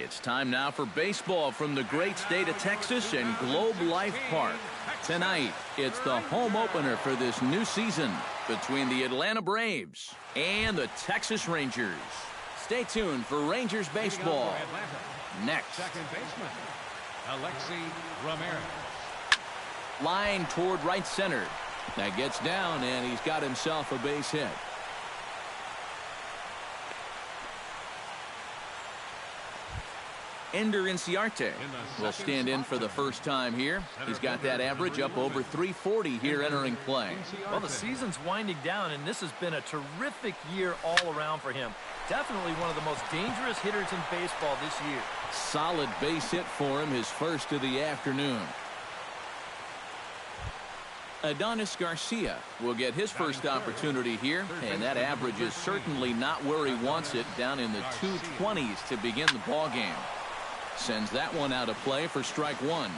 It's time now for baseball from the great state of Texas and Globe Life Park. Tonight, it's the home opener for this new season between the Atlanta Braves and the Texas Rangers. Stay tuned for Rangers baseball. Next. Second baseman, Alexi Ramirez. Line toward right center. That gets down, and he's got himself a base hit. Ender Inciarte will stand in for the first time here. He's got that average up over 340 here entering play. Well, the season's winding down, and this has been a terrific year all around for him. Definitely one of the most dangerous hitters in baseball this year. Solid base hit for him, his first of the afternoon. Adonis Garcia will get his first opportunity here, and that average is certainly not where he wants it, down in the 220s to begin the ball game. Sends that one out of play for strike one.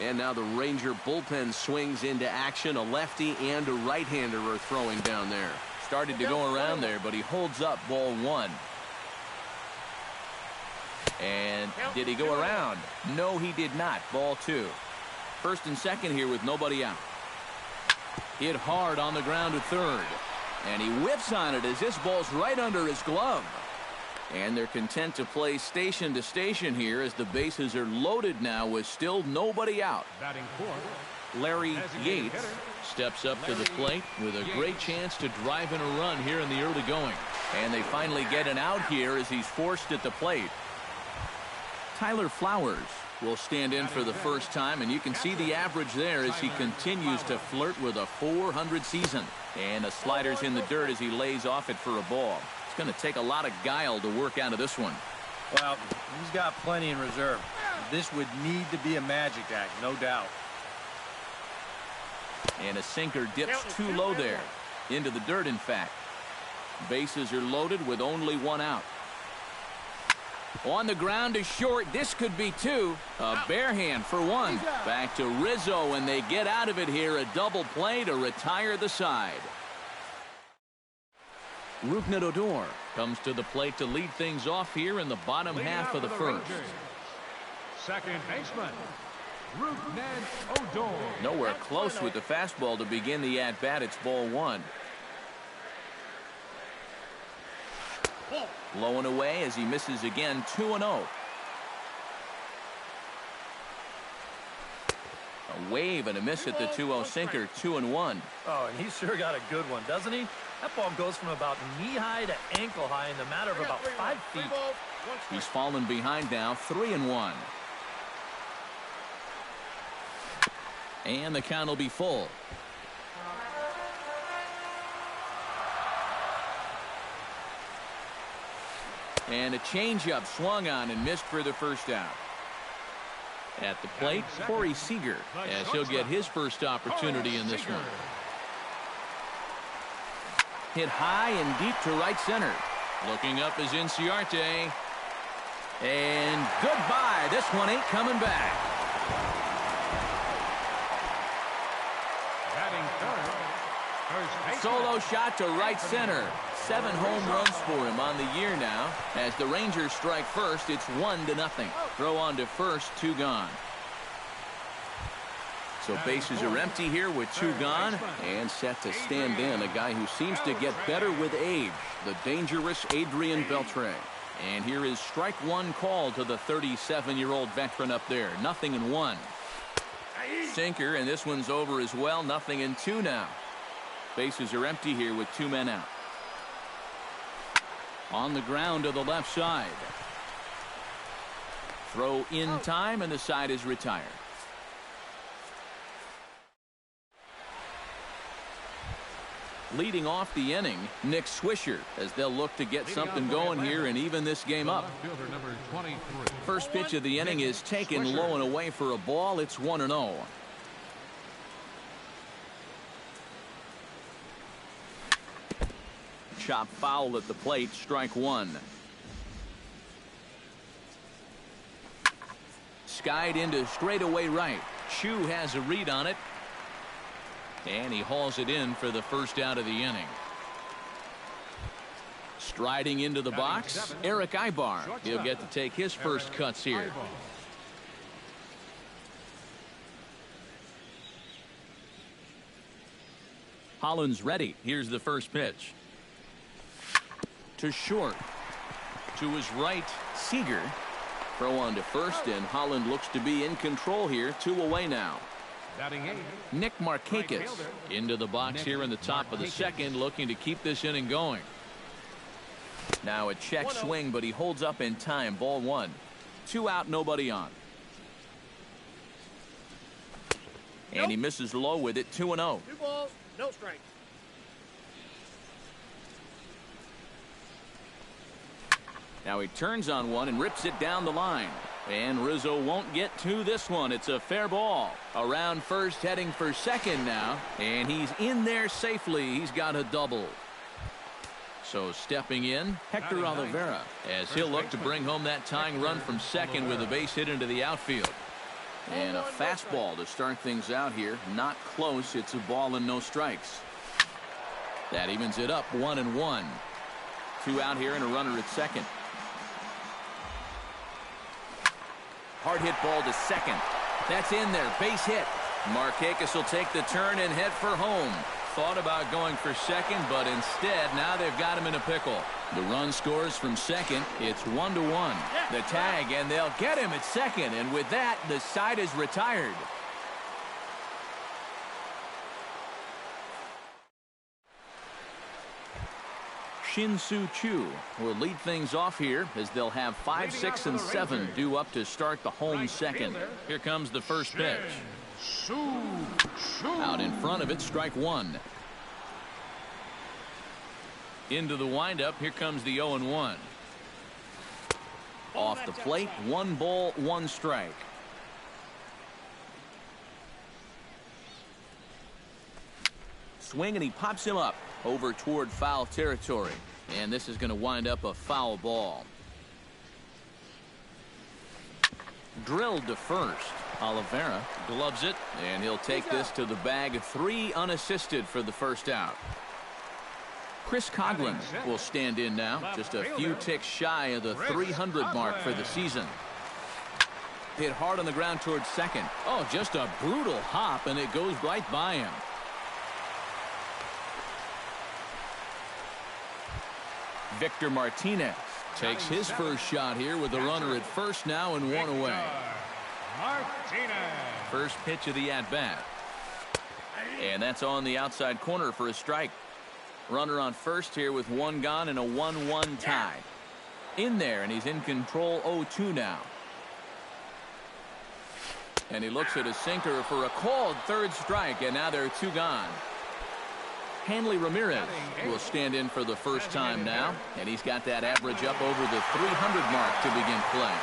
And now the Ranger bullpen swings into action. A lefty and a right-hander are throwing down there. Started to go around there, but he holds up ball one. And did he go around? No, he did not. Ball two. First and second here with nobody out. Hit hard on the ground at third. And he whips on it as this ball's right under his glove. And they're content to play station to station here as the bases are loaded now with still nobody out. Batting fourth, Larry Yates steps up to the plate with a great chance to drive in a run here in the early going. And they finally get an out here as he's forced at the plate. Tyler Flowers will stand in for the first time, and you can see the average there as he continues to flirt with a .400 season. And the slider's in the dirt as he lays off it for a ball. It's going to take a lot of guile to work out of this one. Well, he's got plenty in reserve. This would need to be a magic act, no doubt. And a sinker dips too low there. Into the dirt, in fact. Bases are loaded with only one out. On the ground to short. This could be two. A bare hand for one. Back to Rizzo, and they get out of it here. A double play to retire the side. Rougned Odor comes to the plate to lead things off here in the bottom half of the first. second baseman, Rougned Odor. Nowhere close with the fastball to begin the at-bat. It's ball one. Low and away as he misses again. 2-0. A wave and a miss at the 2-0 sinker. 2-1. Oh, and he's sure got a good one, doesn't he? That ball goes from about knee-high to ankle-high in the matter of about 5 feet. He's fallen behind now. 3-1. And the count will be full. And a changeup swung on and missed for the first out. At the plate, Corey Seager, as he'll get his first opportunity in this one. Hit high and deep to right center. Looking up is Inciarte. And goodbye. This one ain't coming back. Batting third, Solo shot to right center. 7 home runs for him on the year now. As the Rangers strike first, it's 1-0. Throw on to first, 2 gone. So bases are empty here with 2 gone, and set to stand in a guy who seems to get better with age, the dangerous Adrian Beltre. And here is strike one call to the 37-year-old veteran up there. 0-1. Sinker, and this one's over as well. 0-2 now. Bases are empty here with 2 men out. On the ground to the left side. Throw in time, and the side is retired. Leading off the inning, Nick Swisher, as they'll look to get something going here and even this game up. First pitch of the inning is taken low and away for a ball. It's 1-0. Chop foul at the plate, strike one. Skied into straightaway right. Chu has a read on it. And he hauls it in for the first out of the inning. Striding into the box, Eric Ibar. He'll get to take his first cuts here. Holland's ready. Here's the first pitch. To short. To his right, Seager. Throw on to first, and Holland looks to be in control here. 2 away now. Nick Markakis into the box here in the top of the second, looking to keep this inning going. Now a check swing, but he holds up in time. Ball 1. 2 out, nobody on. And he misses low with it. 2-0. 2 balls, no strikes. Now he turns on one and rips it down the line. And Rizzo won't get to this one. It's a fair ball. Around first, heading for second now. And he's in there safely. He's got a double. So stepping in, Hector Oliveira, as he'll look to bring home that tying run from second with a base hit into the outfield. And a fastball to start things out here. Not close. It's a ball and no strikes. That evens it up 1-1. 2 out here and a runner at second. Hard hit ball to second. That's in there. Base hit. Markakis will take the turn and head for home. Thought about going for second, but instead now they've got him in a pickle. The run scores from second. It's 1-1. The tag, and they'll get him at second. And with that, the side is retired. Shin-Soo Choo will lead things off here as they'll have 5, 6, and 7 due up to start the home second. Here comes the first pitch. Out in front of it, strike 1. Into the windup, here comes the 0-1. Off the plate, 1 ball, 1 strike. Swing, and he pops him up over toward foul territory. And this is going to wind up a foul ball. Drilled to first. Oliveira gloves it, and he'll take this to the bag. 3 unassisted for the first out. Chris Coghlan will stand in now, just a few ticks shy of the 300 mark for the season. Hit hard on the ground towards second. Oh, just a brutal hop, and it goes right by him. Victor Martinez takes his first shot here with a runner at first now and 1 away. First pitch of the at-bat. And that's on the outside corner for a strike. Runner on first here with 1 gone and a 1-1 tie. In there, and he's in control. 0-2 now. And he looks at a sinker for a called third strike, and now there are 2 gone. Hanley Ramirez will stand in for the first time now, and he's got that average up over the 300 mark to begin play.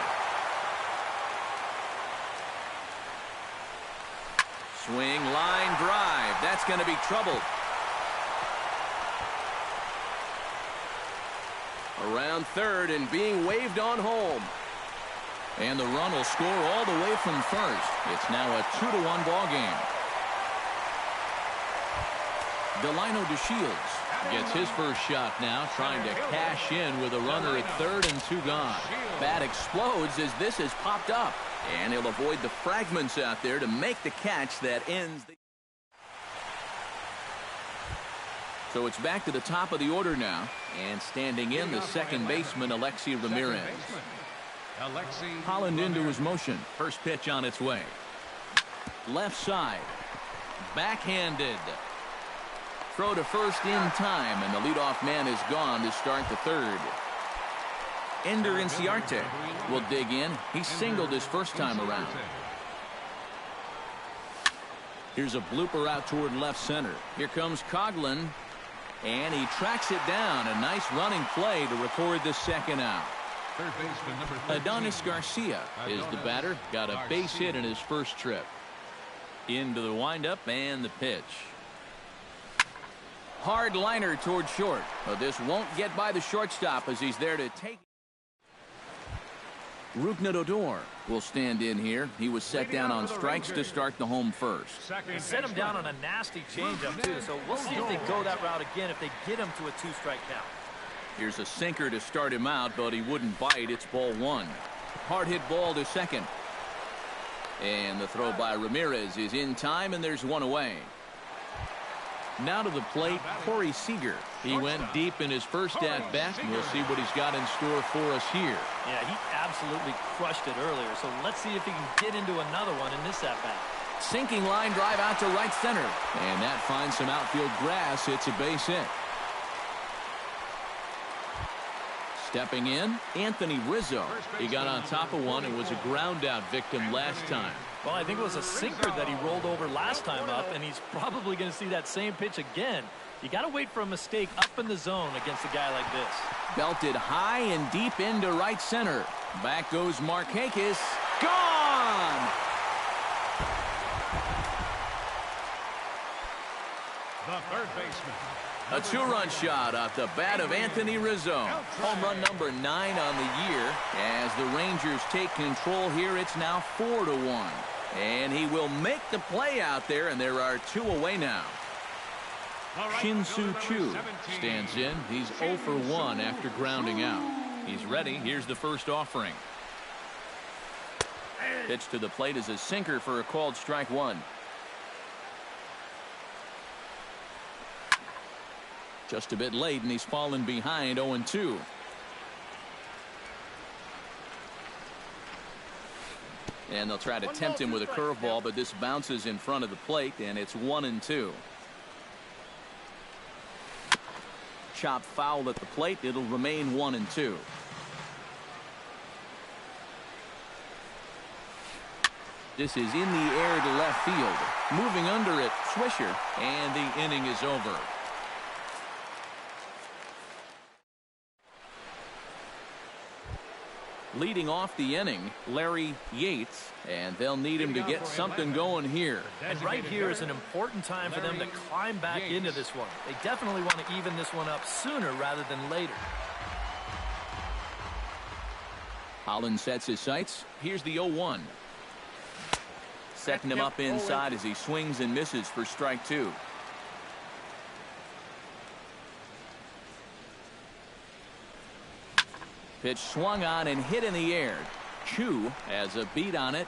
Swing, line drive. That's going to be trouble. Around third and being waved on home. And the run will score all the way from first. It's now a 2-1 ball game. Delino DeShields gets his first shot now, trying to cash in with a runner at third and 2 gone. Bat explodes as this has popped up. And he'll avoid the fragments out there to make the catch that ends the... So it's back to the top of the order now. And standing in, the second baseman, Alexi Ramirez. Holland into his motion. First pitch on its way. Left side. Backhanded. Throw to first in time, and the leadoff man is gone to start the third. Ender Inciarte will dig in. He singled his first time around. Here's a blooper out toward left center. Here comes Coghlan, and he tracks it down. A nice running play to record the second out. Adonis Garcia is the batter. Got a base hit in his first trip. Into the windup and the pitch. Hard liner toward short. But this won't get by the shortstop as he's there to take it. Odor will stand in here. He was set down on strikes to start the home first. They set him down on a nasty changeup, too, so we'll see if they go that route again if they get him to a 2-strike count. Here's a sinker to start him out, but he wouldn't bite. It's ball 1. Hard hit ball to second. And the throw by Ramirez is in time, and there's one away. Now to the plate, Corey Seager. He went deep in his first at-bat, and we'll see what he's got in store for us here. Yeah, he absolutely crushed it earlier, so let's see if he can get into another one in this at-bat. Sinking line drive out to right center. And that finds some outfield grass. It's a base hit. Stepping in, Anthony Rizzo. He got on top of one and was a ground-out victim last time. Well, I think it was a sinker that he rolled over last time up, and he's probably going to see that same pitch again. You got to wait for a mistake up in the zone against a guy like this. Belted high and deep into right center. Back goes Markakis. Gone! The third baseman. A 2-run shot off the bat of Anthony Rizzo. Home run number 9 on the year. As the Rangers take control here, it's now 4-1. And he will make the play out there, and there are 2 away now. Shin-Soo Choo stands in. He's 0 for 1 after grounding out. He's ready. Here's the first offering. Pitch to the plate is a sinker for a called strike 1. Just a bit late, and he's fallen behind 0-2. And they'll try to tempt him with a curveball, but this bounces in front of the plate, and it's 1-2. Chop foul at the plate. It'll remain 1-2. This is in the air to left field. Moving under it, Swisher, and the inning is over. Leading off the inning, Larry Yates, and they'll need him to get something going here. And right here is an important time for them to climb back into this one. They definitely want to even this one up sooner rather than later. Holland sets his sights. Here's the 0-1. Setting him up inside as he swings and misses for strike 2. Pitch swung on and hit in the air. Choo has a beat on it.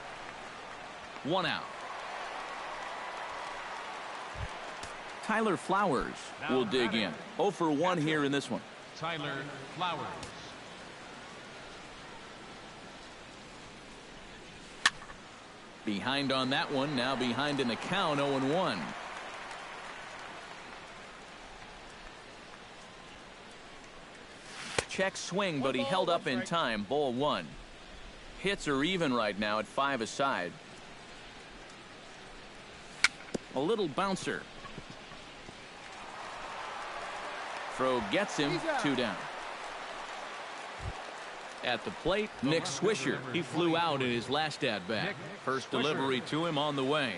1 out. Tyler Flowers will dig in. 0 for 1 here in this one. Tyler Flowers. Behind on that one. Now behind in the count. 0-1. Check swing, but he held up in time. Ball 1. Hits are even right now at 5 aside. A little bouncer. Throw gets him. 2 down. At the plate, Nick Swisher. He flew out in his last at-bat. First delivery to him on the way.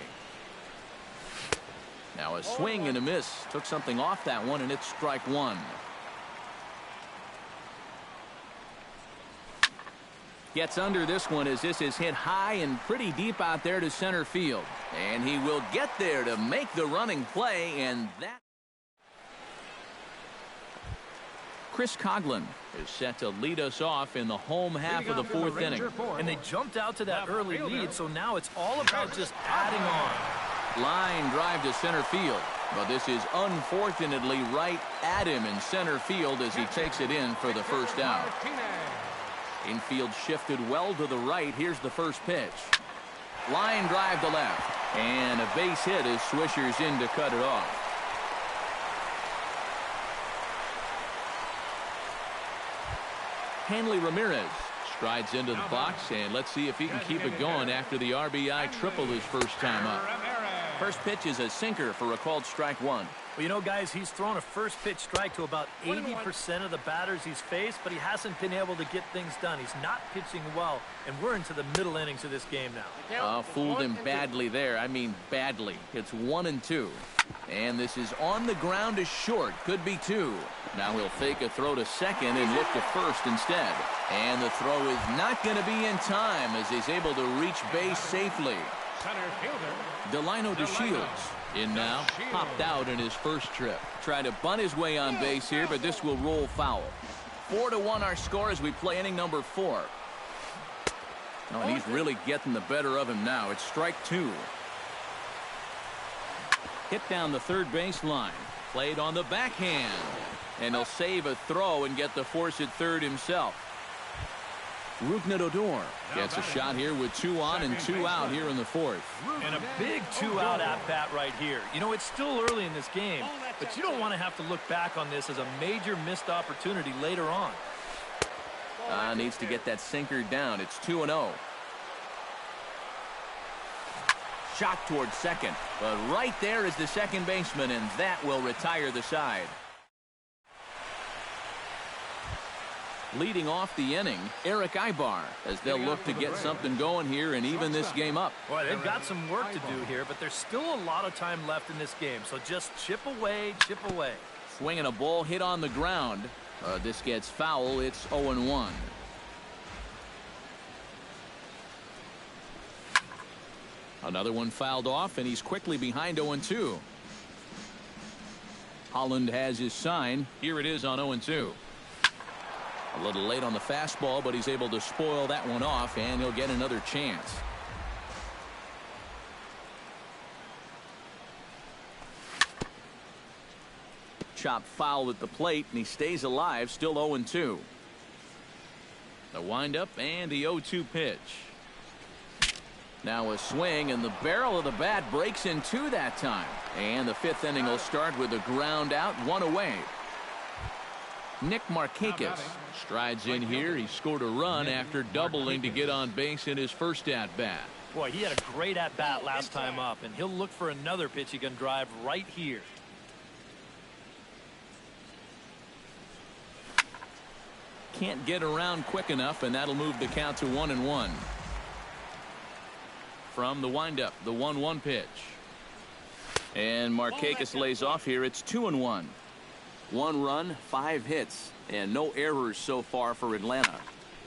Now a swing and a miss. Took something off that one, and it's strike 1. Gets under this one as this is hit high and pretty deep out there to center field. And he will get there to make the running play, and that... Chris Coughlin is set to lead us off in the home half of the 4th inning. And they jumped out to that early lead, so now it's all about just adding on. Line drive to center field. But this is unfortunately right at him in center field as he takes it in for the first out. Infield shifted well to the right. Here's the first pitch. Line drive to left. And a base hit as Swisher's in to cut it off. Hanley Ramirez strides into the box, and let's see if he can keep it going after the RBI triple his first time up. First pitch is a sinker for a called strike 1. Well, you know, guys, he's thrown a first pitch strike to about 80% of the batters he's faced, but he hasn't been able to get things done. He's not pitching well, and we're into the middle innings of this game now. Fooled him badly there. I mean badly. It's 1-2. And this is on the ground to short. Could be two. Now he'll fake a throw to second and look to first instead. And the throw is not going to be in time as he's able to reach base safely. Center fielder Delino DeShields in now. Popped out in his first trip. Tried to bunt his way on base here, but this will roll foul. 4-1 our score as we play inning number 4. Oh, and he's really getting the better of him now. It's strike 2. Hit down the third base line. Played on the backhand. And he'll save a throw and get the force at third himself. Rougned Odor gets a shot here with 2 on and 2 out here in the 4th. And a big 2-out at-bat right here. You know, it's still early in this game, but you don't want to have to look back on this as a major missed opportunity later on. Needs to get that sinker down. It's 2-0. Shot towards second, but right there is the second baseman, and that will retire the side. Leading off the inning, Eric Ibar, as they'll look to get something going here and even this game up. Boy, they've got some work to do here, but there's still a lot of time left in this game, so just chip away, chip away. Swinging a ball hit on the ground. This gets foul. It's 0-1. Another one fouled off, and he's quickly behind 0-2. Holland has his sign. Here it is on 0-2. A little late on the fastball, but he's able to spoil that one off, and he'll get another chance. Chop foul at the plate, and he stays alive, still 0-2. The windup and the 0-2 pitch. Now a swing, and the barrel of the bat breaks in two that time. And the 5th inning will start with a ground out, 1 away. Nick Markakis strides in here. He scored a run after doubling to get on base in his first at-bat. Boy, he had a great at-bat last time up, and he'll look for another pitch he can drive right here. Can't get around quick enough, and that'll move the count to 1-1. From the windup, the 1-1 pitch. And Markakis lays off here. It's 2-1. 1 run, 5 hits, and no errors so far for Atlanta.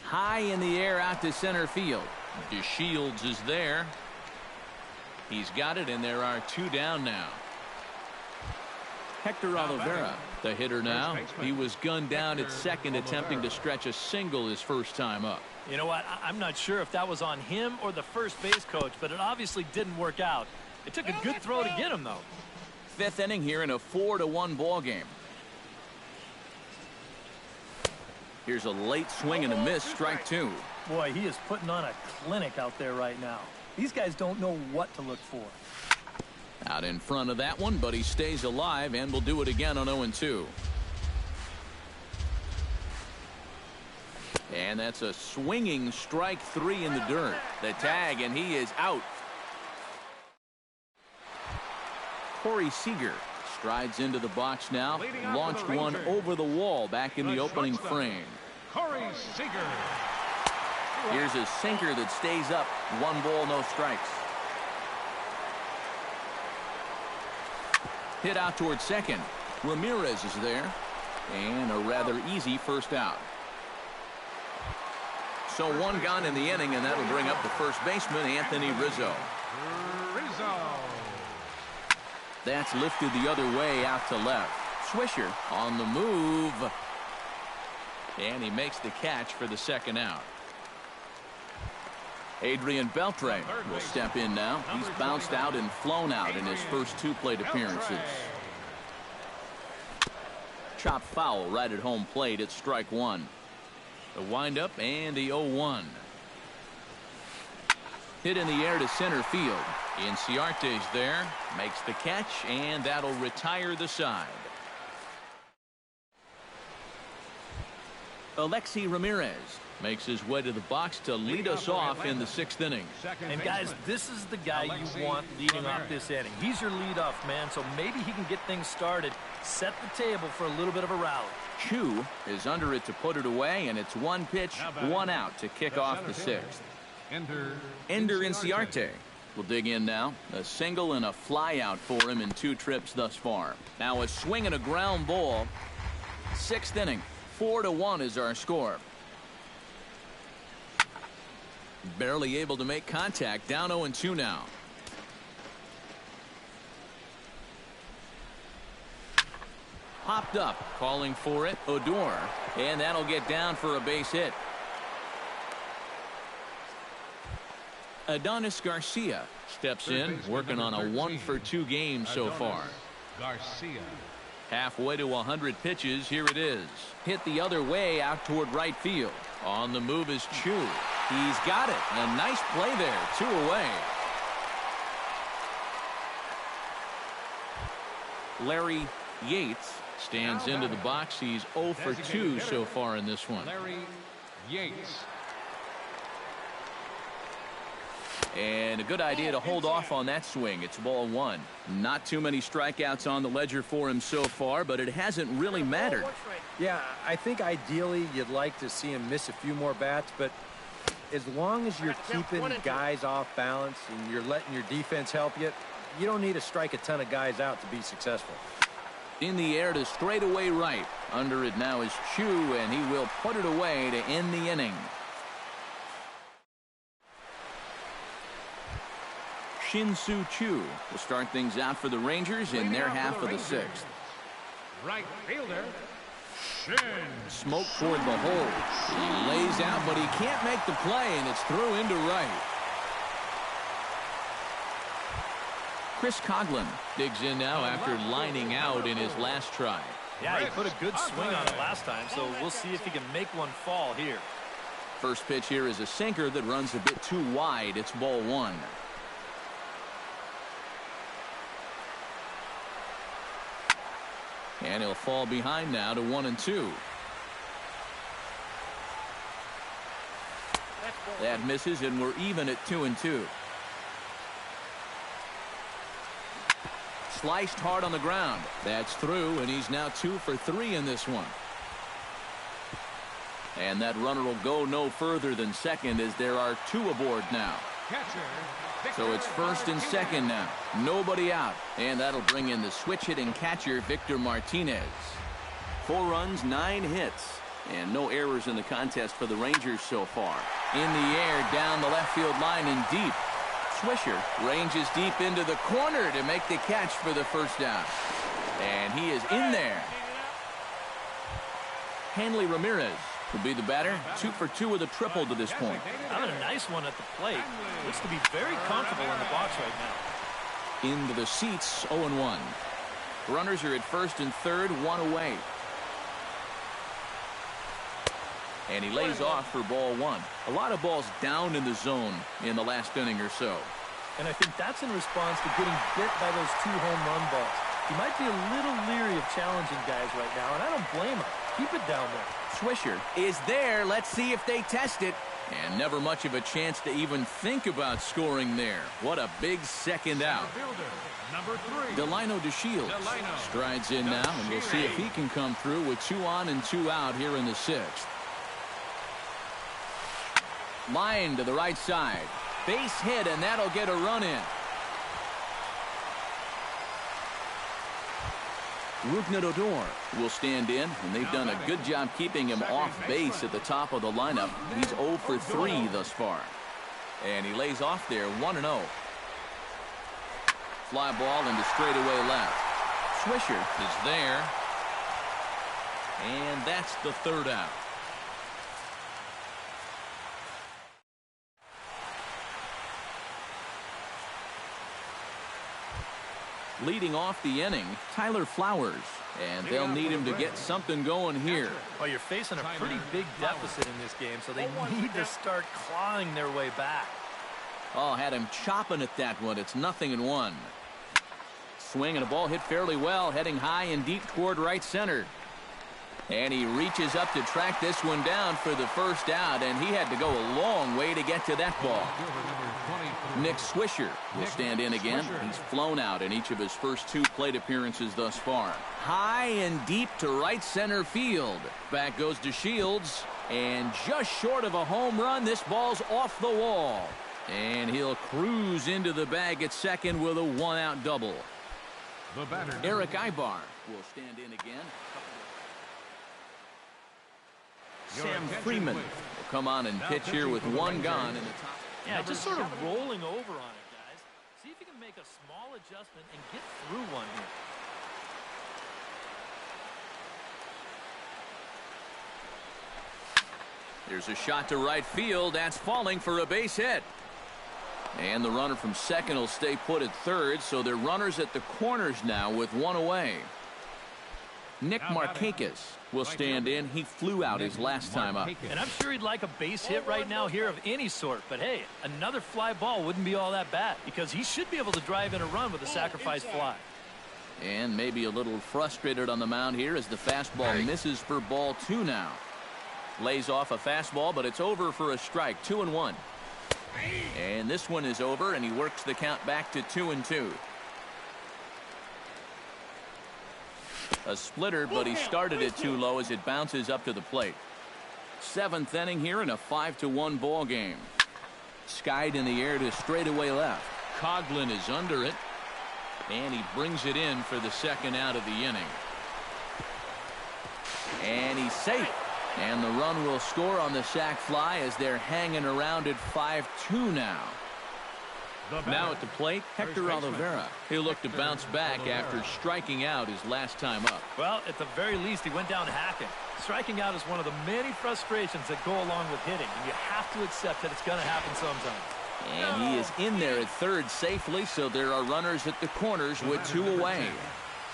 High in the air out to center field. DeShields is there. He's got it, and there are 2 down now. Hector Olivera, the hitter now. He was gunned down at second, attempting to stretch a single his first time up. You know what? I'm not sure if that was on him or the first base coach, but it obviously didn't work out. It took a good throw to get him, though. 5th inning here in a 4-1 ball game. Here's a late swing and a miss, strike 2. Boy, he is putting on a clinic out there right now. These guys don't know what to look for. Out in front of that one, but he stays alive and will do it again on 0-2. And that's a swinging strike 3 in the dirt. The tag, and he is out. Corey Seager strides into the box now. Launched one over the wall back in the opening frame. Corey Seager. Here's a sinker that stays up. 1 ball, no strikes. Hit out towards second. Ramirez is there. And a rather easy first out. So 1 gone in the inning, and that'll bring up the first baseman, Anthony Rizzo. That's lifted the other way out to left. Swisher on the move. And he makes the catch for the second out. Adrian Beltre will step in now. He's bounced out and flown out in his first 2 plate appearances. Chop foul right at home plate. It's strike 1. The windup and the 0-1. Hit in the air to center field. Inciarte's there. Makes the catch, and that'll retire the side. Alexi Ramirez makes his way to the box to lead us off in the 6th inning. And guys, this is the guy you want leading off this inning. He's your leadoff man, so maybe he can get things started, set the table for a little bit of a rally. Chu is under it to put it away, and it's 1 pitch, 1 out to kick off the 6th. Ender Inciarte will dig in now. A single and a fly out for him in 2 trips thus far. Now a swing and a ground ball. 6th inning. 4-1 is our score. Barely able to make contact. Down 0-2 now. Popped up. Calling for it. Odor. And that'll get down for a base hit. Adonis Garcia steps in, working on a 1-for-2 game so far. Garcia. Halfway to 100 pitches. Here it is. Hit the other way out toward right field. On the move is Chu. He's got it. A nice play there. 2 away. Larry Yates stands into the box. He's 0-for-2 so far in this one. Larry Yates. And a good idea to hold off on that swing. It's ball 1. Not too many strikeouts on the ledger for him so far, but it hasn't really mattered. Yeah, I think ideally you'd like to see him miss a few more bats, but as long as you're keeping guys off balance and you're letting your defense help you, you don't need to strike a ton of guys out to be successful. In the air to straightaway right. Under it now is Chu, and he will put it away to end the inning. Shin-Soo Choo will start things out for the Rangers in their half of the 6th. Right fielder. Shin. Smoke toward the hole. He lays out, but he can't make the play, and it's through into right. Chris Coughlin digs in now after lining out in his last try. Yeah, he put a good swing on it last time, so we'll see if he can make one fall here. First pitch here is a sinker that runs a bit too wide. It's ball 1. And he'll fall behind now to 1-2. That misses, and we're even at 2-2. Sliced hard on the ground. That's through, and he's now 2-for-3 in this one. And that runner will go no further than second as there are 2 aboard now. So it's first and second now. Nobody out. And that'll bring in the switch-hitting catcher, Victor Martinez. 4 runs, 9 hits. And no errors in the contest for the Rangers so far. In the air, down the left field line and deep. Swisher ranges deep into the corner to make the catch for the first down. And he is in there. Hanley Ramirez will be the batter. 2-for-2 with a triple to this point. Having a nice one at the plate. Looks to be very comfortable in the box right now. Into the seats, 0-1. Runners are at first and third, 1 away. And he lays off for ball 1. A lot of balls down in the zone in the last inning or so. And I think that's in response to getting bit by those 2 home run balls. He might be a little leery of challenging guys right now, and I don't blame him. Keep it down there. Swisher is there. Let's see if they test it. And never much of a chance to even think about scoring there. What a big second out. Number 3. Delino DeShields strides in now, and we'll see if he can come through with 2 on and 2 out here in the 6th. Line to the right side. Base hit, and that'll get a run in. Rougned Odor will stand in, and they've done a good job keeping him off base at the top of the lineup. He's 0-for-3 thus far. And he lays off there, 1-0. Fly ball into straightaway left. Swisher is there. And that's the 3rd out. Leading off the inning, Tyler Flowers. And they'll need him to get something going here. Well, you're facing a pretty big deficit in this game, so they need to start clawing their way back. Oh, had him chopping at that one. It's 0-1. Swing and a ball hit fairly well, heading high and deep toward right center. And he reaches up to track this one down for the first out, and he had to go a long way to get to that ball. Nick Swisher will stand in again. He's flown out in each of his first 2 plate appearances thus far. High and deep to right center field. Back goes DeShields, and just short of a home run, this ball's off the wall. And he'll cruise into the bag at second with a one-out double. The batter. Eric Ibar will stand in again. Sam Freeman will come on and pitch here with one gone in the top. Yeah, just sort of rolling over on it, guys. See if you can make a small adjustment and get through one here. There's a shot to right field. That's falling for a base hit. And the runner from second will stay put at third, so they're runners at the corners now with one away. Nick Markakis will stand in. He flew out his last time up. And I'm sure he'd like a base hit right now here of any sort. But, hey, another fly ball wouldn't be all that bad because he should be able to drive in a run with a sacrifice fly. And maybe a little frustrated on the mound here as the fastball misses for ball 2 now. Lays off a fastball, but it's over for a strike. 2-1. And this one is over, and he works the count back to 2-2. A splitter, but he started it too low as it bounces up to the plate. 7th inning here in a 5-1 ball game. Skied in the air to straightaway left. Coughlin is under it, and he brings it in for the second out of the inning. And he's safe. And the run will score on the sac fly as they're hanging around at 5-2 now. Now at the plate, Hector Oliveira. He'll look to bounce back after striking out his last time up. Well, at the very least, he went down hacking. Striking out is one of the many frustrations that go along with hitting, and you have to accept that it's going to happen sometime. And he is in there at third safely, so there are runners at the corners with 2 away.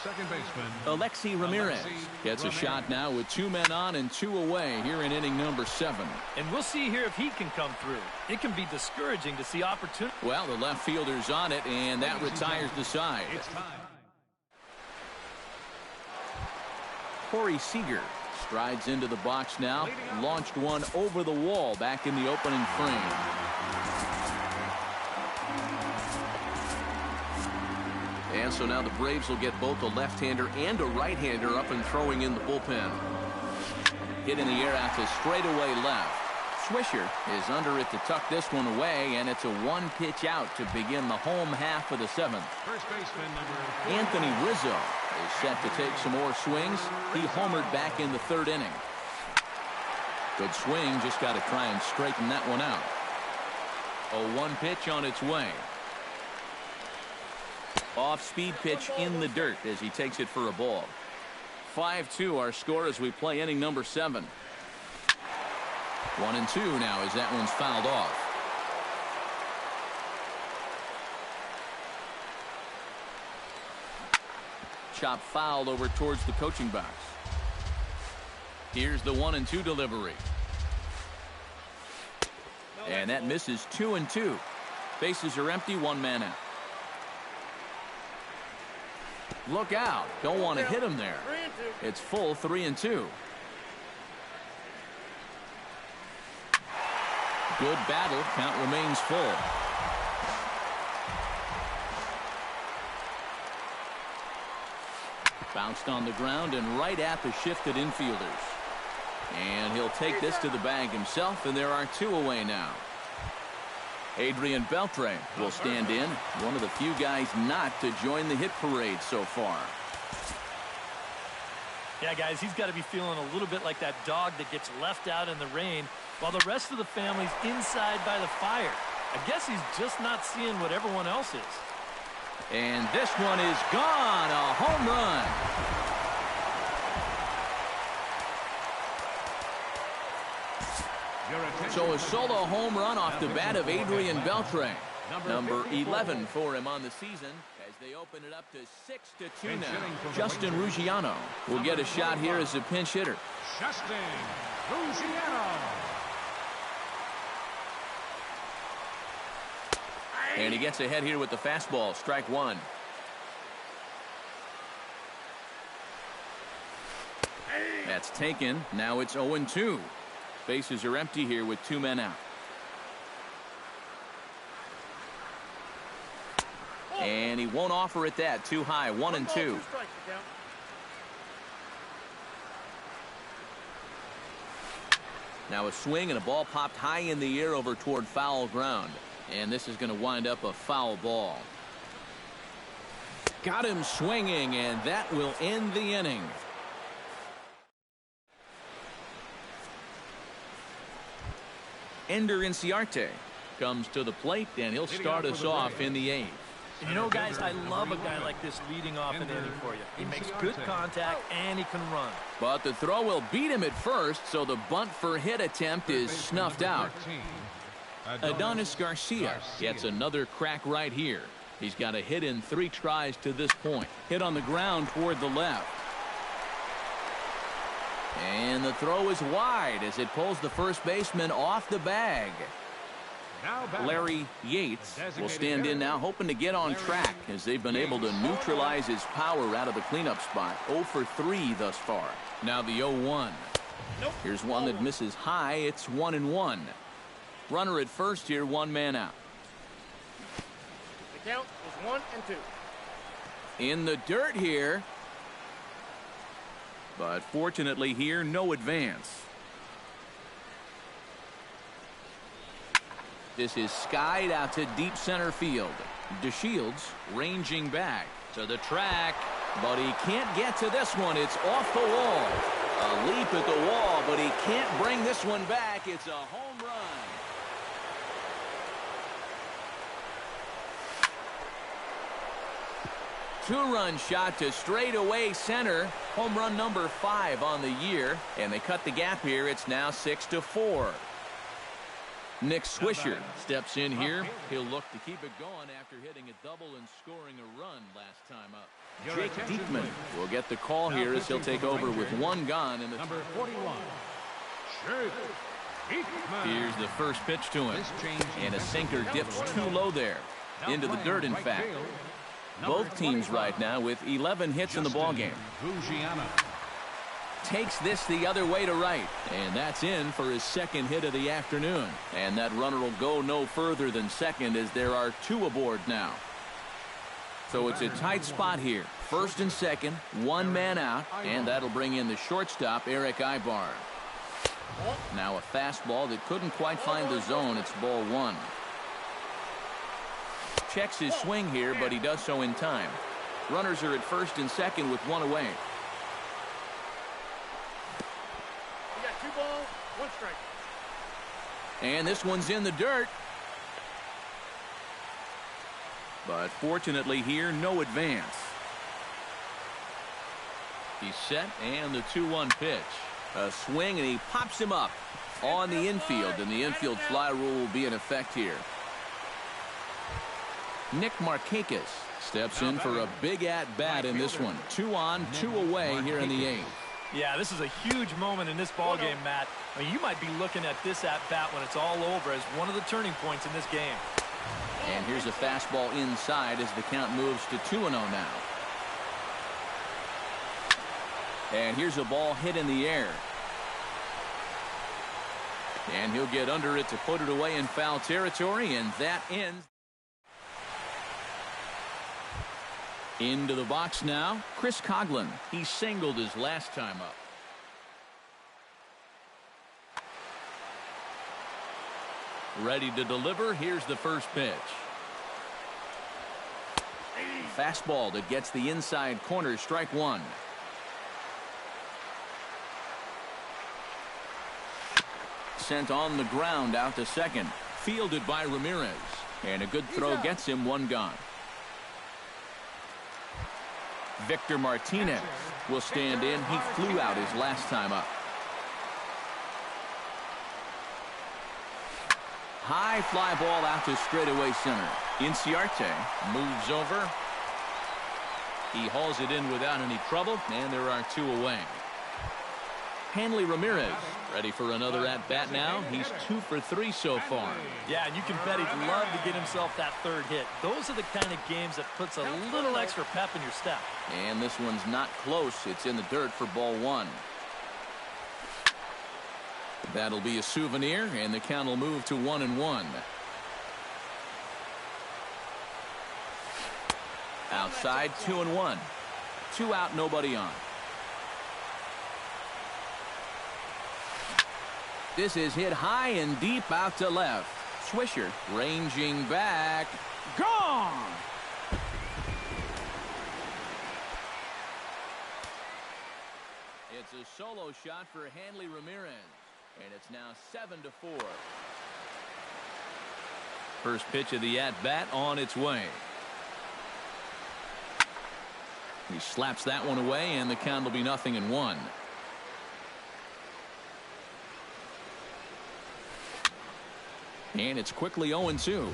Second baseman Alexi Ramirez gets a shot now with 2 men on and 2 away here in inning number 7. And we'll see here if he can come through. It can be discouraging to see opportunity. Well, the left fielder's on it, and that retires the side. It's time. Corey Seager strides into the box now. Launched one over the wall back in the opening frame. And so now the Braves will get both a left-hander and a right-hander up and throwing in the bullpen. Hit in the air out to straightaway left. Swisher is under it to tuck this one away, and it's a 1-pitch out to begin the home half of the 7th. First baseman number Anthony Rizzo is set to take some more swings. He homered back in the 3rd inning. Good swing, just got to try and straighten that one out. A 1-pitch on its way. Off-speed pitch in the dirt as he takes it for a ball. 5-2 our score as we play inning number 7. 1-2 now as that one's fouled off. Chop fouled over towards the coaching box. Here's the 1-2 delivery. And that misses. 2-2. Bases are empty, 1 man out. Look out. Don't want to hit him there. It's full 3-2. Good battle. Count remains full. Bounced on the ground and right at the shifted infielders. And he'll take this to the bag himself, and there are 2 away now. Adrian Beltre will stand in, one of the few guys not to join the hit parade so far. Yeah, guys, he's got to be feeling a little bit like that dog that gets left out in the rain while the rest of the family's inside by the fire. I guess he's just not seeing what everyone else is. And this one is gone, a home run. So a solo home run off the bat of Adrian Beltre. Number 11 for him on the season as they open it up to 6-2 now. Justin Ruggiano will get a shot here as a pinch hitter. Justin Ruggiano. And he gets ahead here with the fastball. Strike 1. That's taken. Now it's 0-2. Bases are empty here with 2 men out. And he won't offer it that. Too high. 1-2. Now a swing and a ball popped high in the air over toward foul ground. And this is going to wind up a foul ball. Got him swinging, and that will end the inning. Ender Inciarte comes to the plate, and he'll start us off in the 8th. And you know, guys, I love a guy like this leading off an inning for you. He makes good contact, and he can run. But the throw will beat him at first, so the bunt for hit attempt is snuffed out. Adonis Garcia gets another crack right here. He's got a hit in 3 tries to this point. Hit on the ground toward the left. And the throw is wide as it pulls the first baseman off the bag. Larry Yates will stand in now, hoping to get on track as they've been able to neutralize his power out of the cleanup spot. 0 for 3 thus far. Now the 0-1. Here's one that misses high. It's 1-1. Runner at first here, 1 man out. The count is 1 and 2. In the dirt here. But fortunately here, no advance. This is skied out to deep center field. DeShields ranging back to the track, but he can't get to this one. It's off the wall. A leap at the wall, but he can't bring this one back. It's a home run. Two-run shot to straightaway center. Home run number 5 on the year, and they cut the gap here. It's now 6-4. Nick Swisher steps in here. He'll look to keep it going after hitting a double and scoring a run last time up. Jake Diekman will get the call here as he'll take over with 1 gone in the number 41. Here's the first pitch to him, and a sinker dips too low there, into the dirt in fact. Both teams right now with 11 hits in the ballgame. Takes this the other way to right, and that's in for his 2nd hit of the afternoon. And that runner will go no further than second as there are 2 aboard now. So it's a tight spot here. First and second, 1 man out, and that'll bring in the shortstop, Eric Ibar. Now a fastball that couldn't quite find the zone. It's ball 1. Checks his swing here, but he does so in time. Runners are at first and second with 1 away. We got 2 balls, 1 strike. And this one's in the dirt. But fortunately here, no advance. He's set, and the 2-1 pitch. A swing, and he pops him up on the infield, and the infield fly rule will be in effect here. Nick Markakis steps in for a big at-bat in this one. 2 on, 2 away here in the 8th. Yeah, this is a huge moment in this ballgame, Matt. I mean, you might be looking at this at-bat when it's all over as one of the turning points in this game. And here's a fastball inside as the count moves to 2-0 now. And here's a ball hit in the air. And he'll get under it to put it away in foul territory, and that ends. Into the box now, Chris Coghlan. He singled his last time up. Ready to deliver. Here's the first pitch. Fastball that gets the inside corner. Strike 1. Sent on the ground out to second. Fielded by Ramirez. And a good throw gets him 1 gone. Victor Martinez will stand in. He flew out his last time up. High fly ball out to straightaway center. Inciarte moves over. He hauls it in without any trouble, and there are 2 away. Hanley Ramirez ready for another at-bat now. He's 2 for 3 so far. Yeah, and you can bet he'd love to get himself that 3rd hit. Those are the kind of games that puts a little extra pep in your step. And this one's not close. It's in the dirt for ball 1. That'll be a souvenir, and the count will move to 1-1. Outside, 2-1. 2 out, nobody on. This is hit high and deep out to left. Swisher ranging back. Gone! It's a solo shot for Hanley Ramirez, and it's now 7-4. First pitch of the at-bat on its way. He slaps that one away, and the count will be 0-1. And it's quickly 0-2.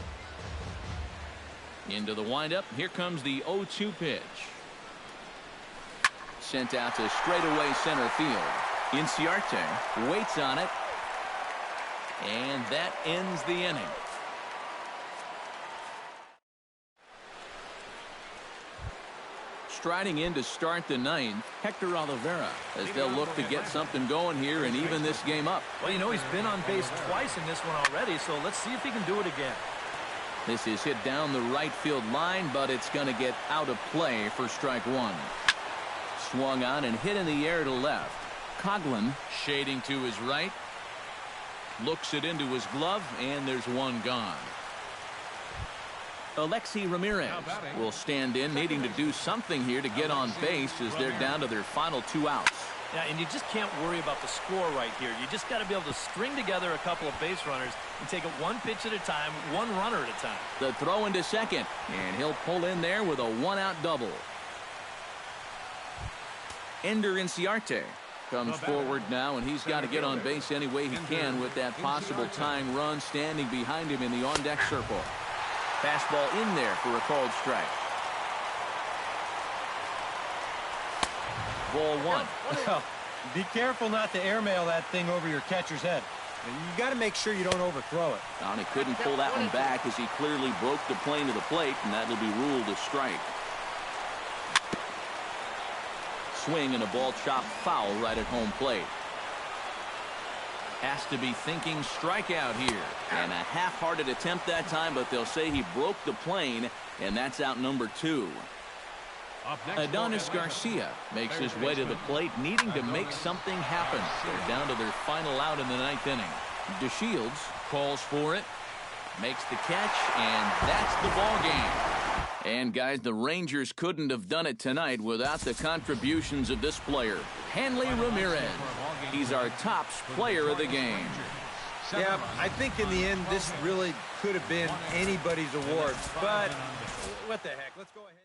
Into the windup. Here comes the 0-2 pitch. Sent out to straightaway center field. Inciarte waits on it. And that ends the inning. Striding in to start the ninth, Hector Oliveira, as they'll look to get something going here and even this game up. Well, you know, he's been on base twice in this one already, so let's see if he can do it again. This is hit down the right field line, but it's going to get out of play for strike one. Swung on and hit in the air to left. Coughlin shading to his right. Looks it into his glove, and there's one gone. Alexi Ramirez will stand in, needing to do something here to get on base as they're down to their final 2 outs. Yeah, and you just can't worry about the score right here. You just got to be able to string together a couple of base runners and take it one pitch at a time, one runner at a time. The throw into second, and he'll pull in there with a 1-out double. Ender Inciarte comes forward now, and he's got to get on base any way he can with that possible tying run standing behind him in the on-deck circle. Fastball in there for a called strike. Ball 1. Well, be careful not to airmail that thing over your catcher's head. You got to make sure you don't overthrow it. And he couldn't pull that one back as he clearly broke the plane to the plate, and that'll be ruled a strike. Swing and a ball chopped foul right at home plate. Has to be thinking strikeout here. And a half-hearted attempt that time, but they'll say he broke the plane, and that's out number 2. Adonis Garcia makes his way to the plate, needing to make something happen. They're down to their final out in the 9th inning. DeShields calls for it, makes the catch, and that's the ball game. And guys, the Rangers couldn't have done it tonight without the contributions of this player, Hanley Ramirez. He's our top player of the game. Yeah, I think in the end this really could have been anybody's award, but what the heck, let's go ahead.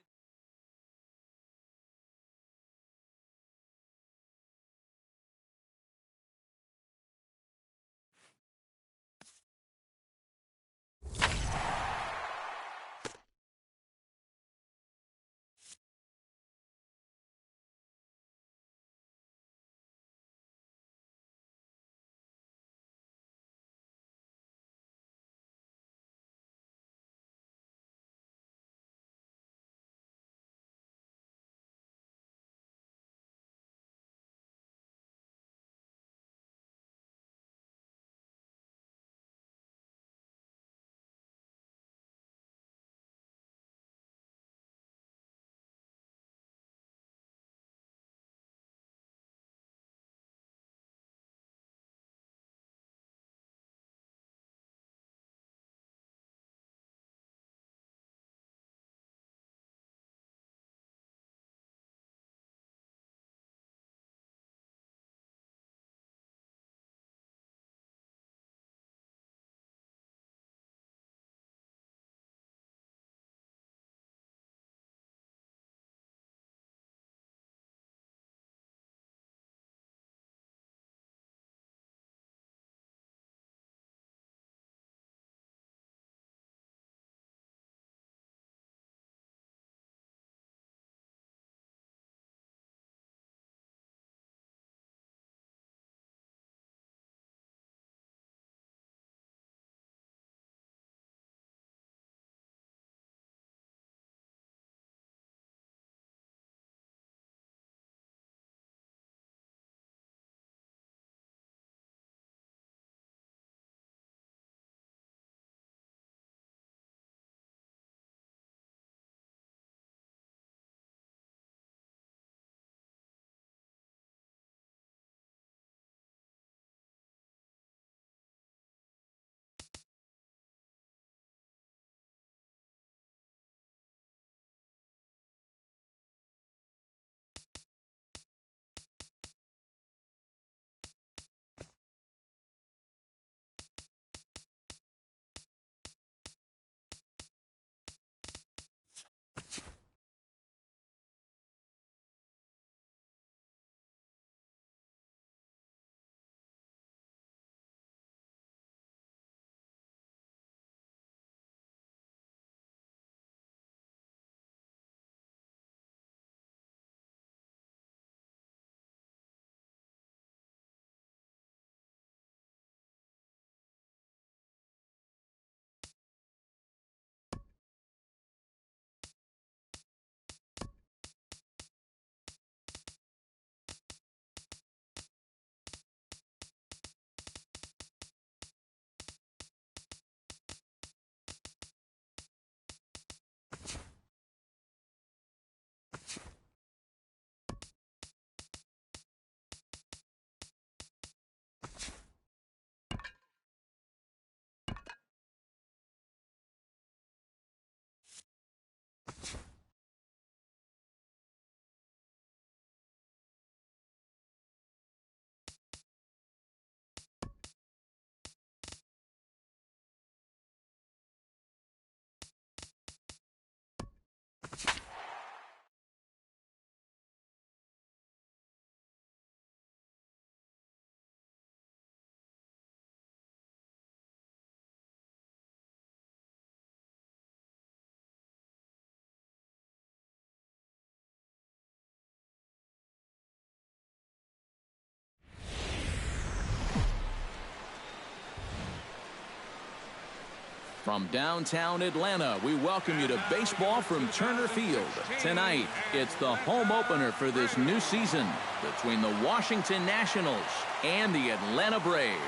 From downtown Atlanta, we welcome you to baseball from Turner Field. Tonight, it's the home opener for this new season between the Washington Nationals and the Atlanta Braves.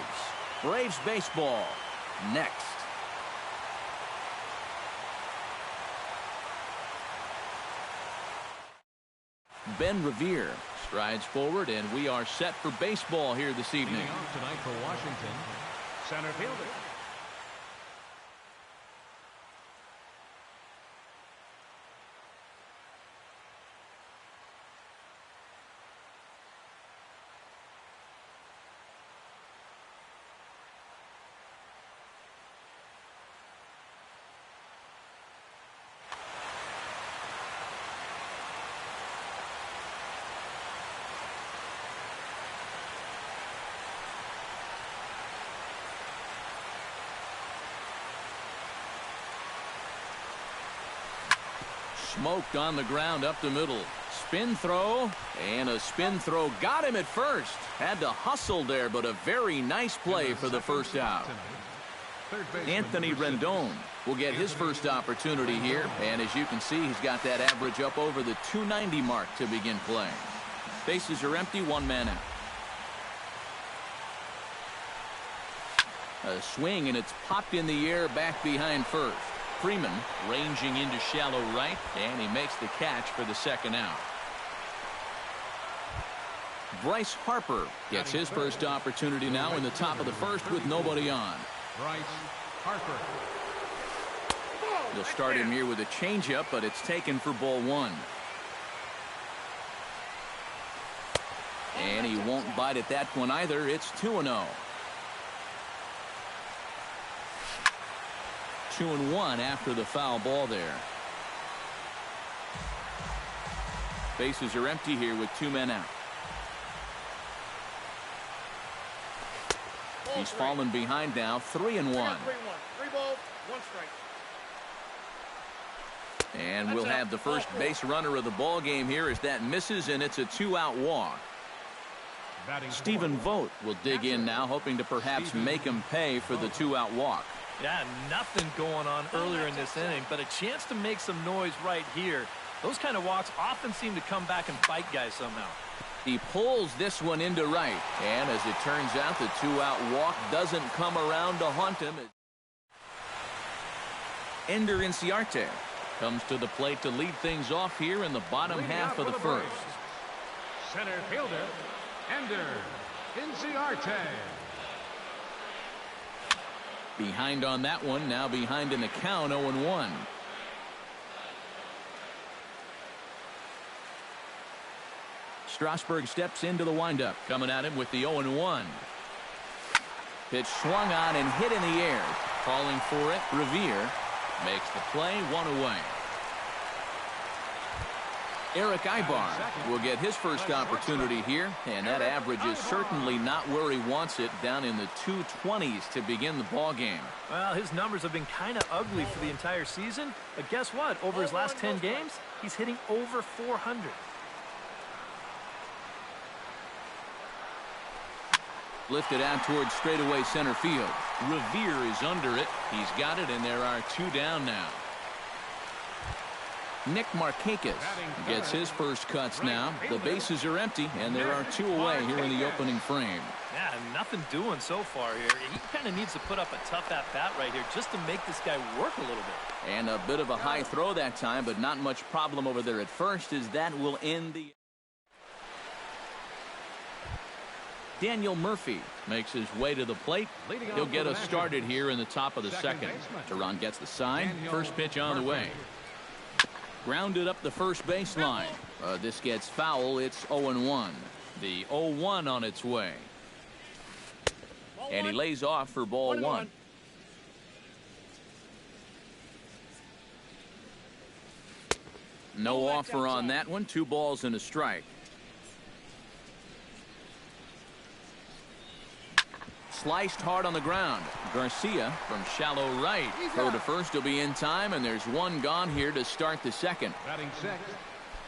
Braves baseball next. Ben Revere strides forward, and we are set for baseball here this evening. Leading off tonight for Washington, center fielder. Smoked on the ground up the middle. Spin throw, and a spin throw got him at first. Had to hustle there, but a very nice play for the first out. Anthony Rendon will get his first opportunity here, and as you can see, he's got that average up over the 290 mark to begin playing. Bases are empty, one man out. A swing, and it's popped in the air back behind first. Freeman ranging into shallow right, and he makes the catch for the second out. Bryce Harper gets his first opportunity now in the top of the first with nobody on. Bryce Harper. They'll start him here with a changeup, but it's taken for ball one. And he won't bite at that one either. It's 2-0. 2-1 after the foul ball there. Bases are empty here with two men out. He's fallen behind now, 3-1. 3 balls, 1 strike. And we'll have the first base runner of the ball game here as that misses, and it's a 2-out walk. Stephen Vogt will dig in now, hoping to perhaps make him pay for the 2-out walk. Yeah, nothing going on earlier in this inning, but a chance to make some noise right here. Those kind of walks often seem to come back and bite guys somehow. He pulls this one into right, and as it turns out, the 2-out walk doesn't come around to haunt him. Ender Inciarte comes to the plate to lead things off here in the bottom half of the first. Center fielder, Ender Inciarte. Behind on that one, now behind in the count, 0-1. Strasburg steps into the windup, coming at him with the 0-1. Pitch swung on and hit in the air. Calling for it, Revere makes the play, one away. Eric Ibar will get his first opportunity here, and that average is certainly not where he wants it, down in the 220s to begin the ball game. Well, his numbers have been kind of ugly for the entire season, but guess what? Over his last 10 games, he's hitting over 400. Lifted out towards straightaway center field. Revere is under it. He's got it, and there are two down now. Nick Markakis gets his first cuts now. The bases are empty, and there are two away here in the opening frame. Yeah, nothing doing so far here. He kind of needs to put up a tough at-bat right here just to make this guy work a little bit. And a bit of a high throw that time, but not much problem over there at first, as that will end the... Daniel Murphy makes his way to the plate. He'll get us started here in the top of the second. Teron gets the sign. First pitch on the way. Grounded up the first baseline. This gets foul. It's 0-1. The 0-1 on its way. And he lays off for ball one. No offer on that one. 2 balls and a strike. Sliced hard on the ground. Garcia from shallow right. Throw to first will be in time, and there's one gone here to start the second.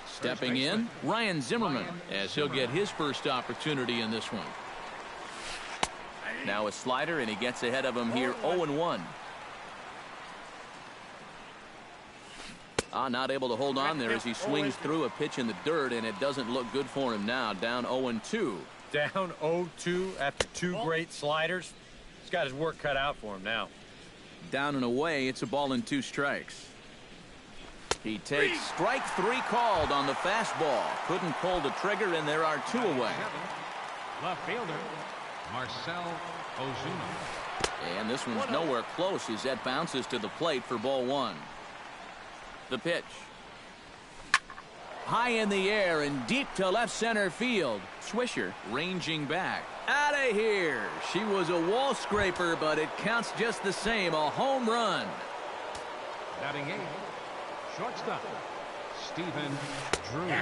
Stepping in, Ryan Zimmerman, as he'll get his first opportunity in this one. Now a slider, and he gets ahead of him here, 0-1. Not able to hold on there as he swings through a pitch in the dirt, and it doesn't look good for him now. Down 0-2. Down 0-2 after two great sliders. He's got his work cut out for him now. Down and away, it's a ball and 2 strikes. He takes strike 3 called on the fastball. Couldn't pull the trigger, and there are 2 away. Left fielder, Marcel Ozuna. And this one's nowhere close as that bounces to the plate for ball 1. The pitch. High in the air and deep to left center field. Swisher ranging back. Out of here. She was a wall scraper, but it counts just the same. A home run. Batting 8, shortstop, Stephen Drew.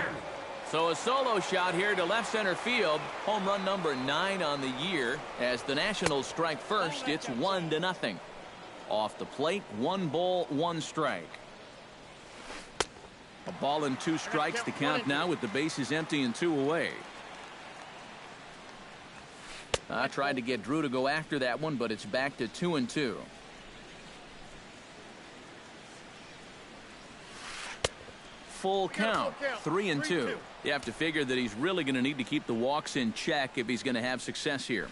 So a solo shot here to left center field. Home run number 9 on the year. As the Nationals strike first, it's 1-0. Off the plate, 1 ball, 1 strike. A ball and 2 strikes to count now with the bases empty and 2 away. I tried to get Drew to go after that one, but it's back to 2-2. Full count, 3-2. You have to figure that he's really going to need to keep the walks in check if he's going to have success here.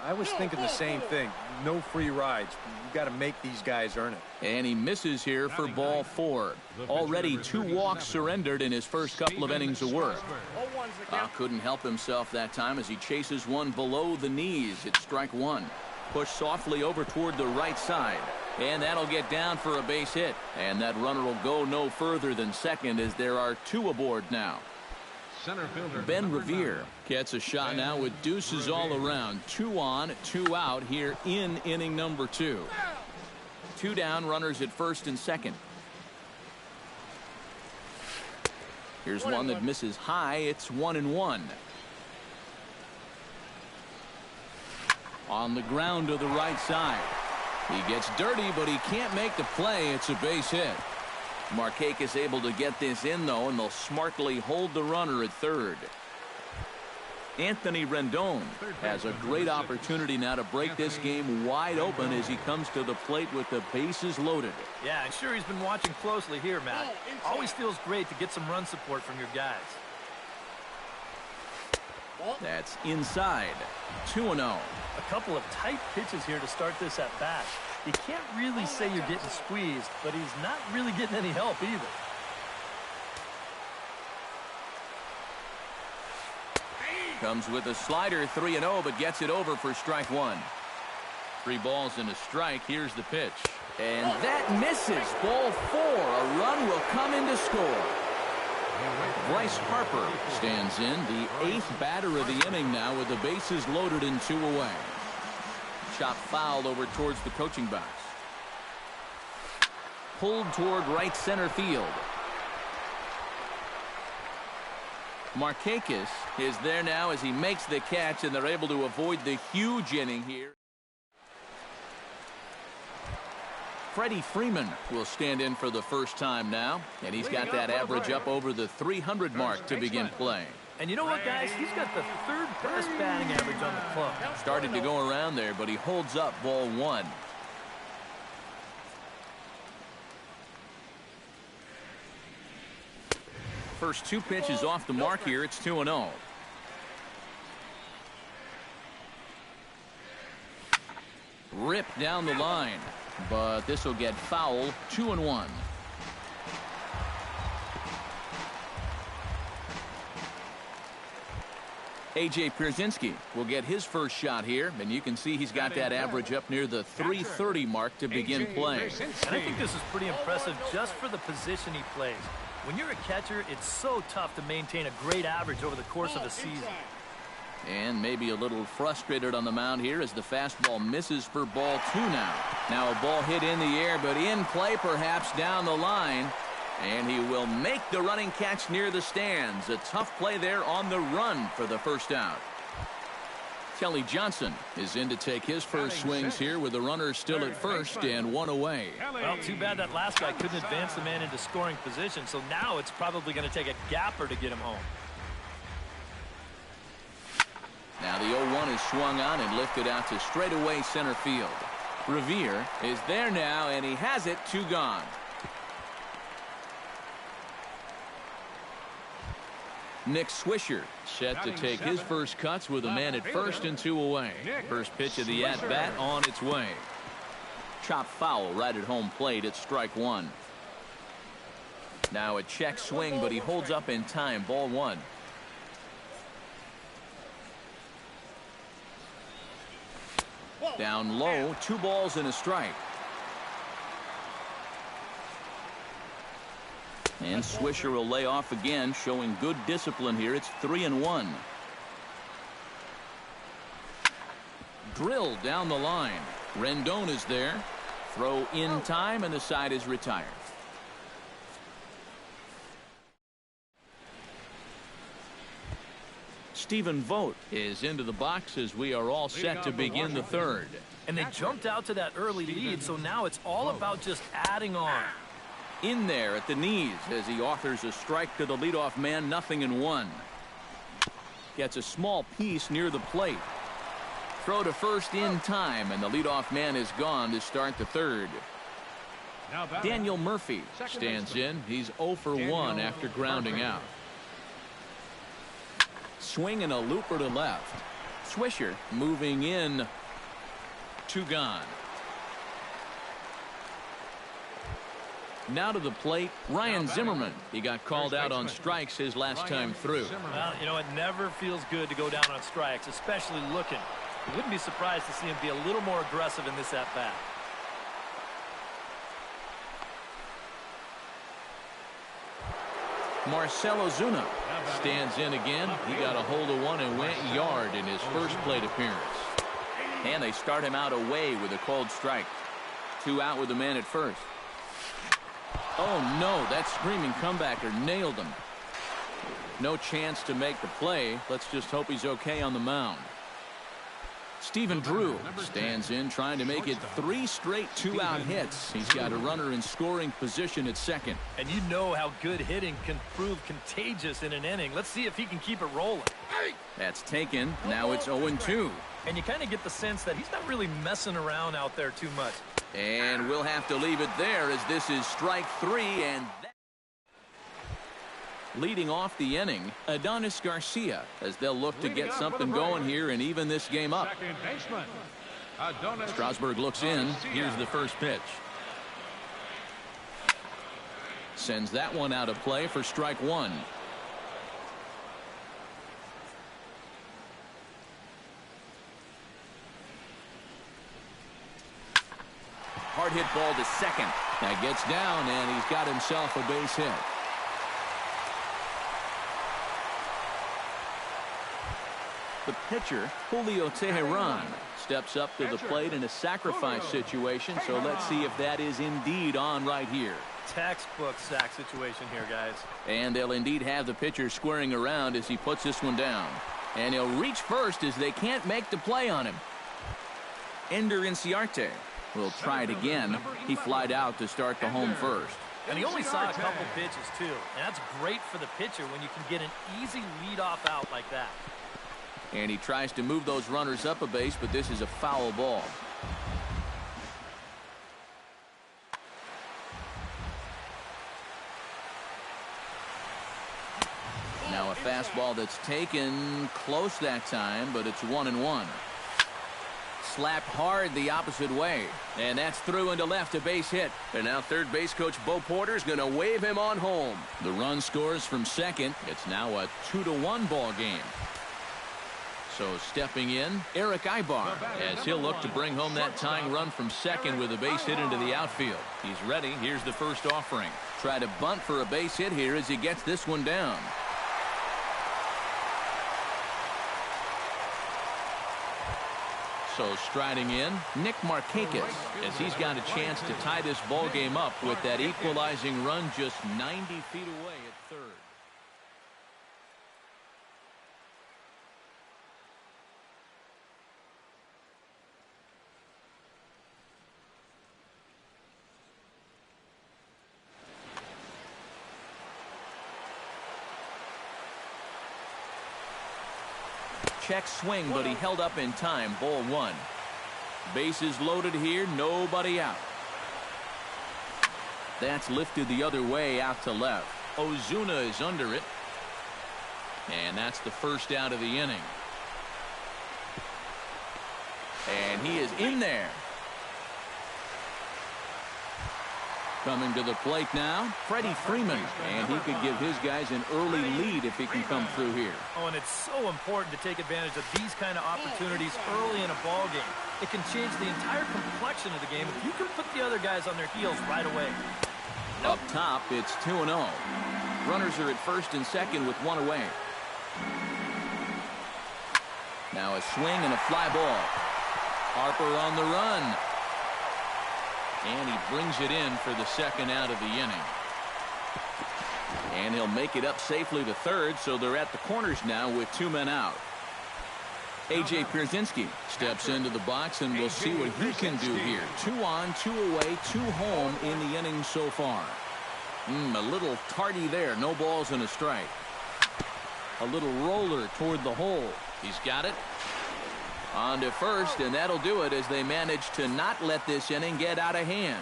I was thinking the same thing. No free rides. You've got to make these guys earn it. And he misses here for ball 4. Already 2 walks surrendered in his first couple of innings of work. Couldn't help himself that time as he chases one below the knees. It's strike 1. Pushed softly over toward the right side. And that'll get down for a base hit. And that runner will go no further than second as there are 2 aboard now. Center fielder Ben Revere gets a shot now with deuces all around. 2 on, 2 out here in inning number 2. 2 down, runners at first and second. Here's one that misses high. It's 1-1. On the ground to the right side. He gets dirty, but he can't make the play. It's a base hit. Markakis able to get this in, though, and they'll smartly hold the runner at third. Anthony Rendon has a great opportunity now to break this game wide open as he comes to the plate with the bases loaded. Yeah, I'm sure he's been watching closely here, Matt. Always feels great to get some run support from your guys. That's inside. 2-0. A couple of tight pitches here to start this at bat. You can't really say you're getting squeezed, but he's not really getting any help either. Comes with a slider, 3-0, but gets it over for strike 1. 3 balls and a strike. Here's the pitch. And that misses. Ball 4. A run will come in to score. Bryce Harper stands in, the 8th batter of the inning now with the bases loaded and 2 away. Shot fouled over towards the coaching box. Pulled toward right center field. Markakis is there now as he makes the catch, and they're able to avoid the huge inning here. Freddie Freeman will stand in for the first time now, and he's got that average up over the 300 mark to begin play. And you know what, guys? He's got the 3rd best batting average on the club. Started to go around there, but he holds up ball 1. First 2 pitches off the mark here. It's 2-0. Ripped down the line, but this will get foul. 2-1. A.J. Pierzynski will get his first shot here, and you can see he's got that average up near the 330 mark to begin play. And I think this is pretty impressive just for the position he plays. When you're a catcher, it's so tough to maintain a great average over the course of a season. And maybe a little frustrated on the mound here as the fastball misses for ball 2 now. Now a ball hit in the air, but in play perhaps down the line. And he will make the running catch near the stands. A tough play there on the run for the first out. Kelly Johnson is in to take his first swings here with the runner still at first and 1 away. Well, too bad that last guy couldn't advance the man into scoring position, so now it's probably going to take a gapper to get him home. Now the 0-1 is swung on and lifted out to straightaway center field. Revere is there now, and he has it. 2 gone. Nick Swisher set to take his first cuts with a man at first and 2 away. First pitch of the at-bat on its way. Chop foul right at home plate at strike 1. Now a check swing, but he holds up in time. Ball 1. Down low, 2 balls and a strike. And Swisher will lay off again, showing good discipline here. It's 3-1. Drilled down the line. Rendon is there. Throw in time, and the side is retired. Stephen Vogt is into the box as we are all set to begin the third. And they jumped out to that early lead, so now it's all about just adding on. In there at the knees as he offers a strike to the leadoff man, 0-1. Gets a small piece near the plate. Throw to first in time, and the leadoff man is gone to start the third. Daniel Murphy stands in. He's 0 for 1 after grounding out. Swing and a looper to left. Swisher moving in. 2 gone. Now to the plate, Ryan Zimmerman. He got called out on strikes his last time through. Well, you know, it never feels good to go down on strikes, especially looking. I wouldn't be surprised to see him be a little more aggressive in this at-bat. Marcell Ozuna stands in again. He got a hold of one and went yard in his first plate appearance. And they start him out away with a called strike. 2 out with the man at first. Oh no, that screaming comebacker nailed him. No chance to make the play. Let's just hope he's okay on the mound. Stephen Drew stands in, trying to make it 3 straight 2-out hits. He's got a runner in scoring position at second. And you know how good hitting can prove contagious in an inning. Let's see if he can keep it rolling. That's taken. Now it's 0-2. And you kind of get the sense that he's not really messing around out there too much. And we'll have to leave it there as this is strike 3. And leading off the inning, Adonis Garcia, as they'll look to get something going here and even this game up. Strasburg looks in. Here's the first pitch. Sends that one out of play for strike 1. Hard hit ball to second. That gets down, and he's got himself a base hit. The pitcher, Julio Teheran, steps up to the plate in a sacrifice situation, so let's see if that is indeed on right here. Textbook sack situation here, guys. And they'll indeed have the pitcher squaring around as he puts this one down. And he'll reach first as they can't make the play on him. Ender Inciarte will try it again. He flied out to start the home first. And he only saw a couple pitches, too. And that's great for the pitcher when you can get an easy leadoff out like that. And he tries to move those runners up a base, but this is a foul ball. Now a fastball that's taken close that time, but it's 1-1. Slapped hard the opposite way, and that's through into left, a base hit. And now third base coach Bo Porter is going to wave him on home. The run scores from second. It's now a 2-1 ball game. So stepping in, Eric Ibar, as he'll look to bring home that tying run from second with a base hit into the outfield. He's ready. Here's the first offering. Try to bunt for a base hit here as he gets this one down. So striding in, Nick Markakis, as he's got a chance to tie this ball game up with that equalizing run just 90 feet away at third. Check swing, but he held up in time. Ball 1. Bases loaded here, nobody out. That's lifted the other way out to left. Ozuna is under it. And that's the first out of the inning. And he is in there. Coming to the plate now, Freddie Freeman. And he could give his guys an early lead if he can come through here. Oh, and it's so important to take advantage of these kind of opportunities early in a ball game. It can change the entire complexion of the game if you can put the other guys on their heels right away. Up top, it's 2-0. Runners are at first and second with one away. Now a swing and a fly ball. Harper on the run. And he brings it in for the second out of the inning. And he'll make it up safely to third, so they're at the corners now with 2 men out. A.J. Pierzynski steps into the box, and we'll see what he can do here. 2 on, 2 away, 2 home in the inning so far. A little tardy there. No balls and a strike. A little roller toward the hole. He's got it. On to first, and that'll do it as they manage to not let this inning get out of hand.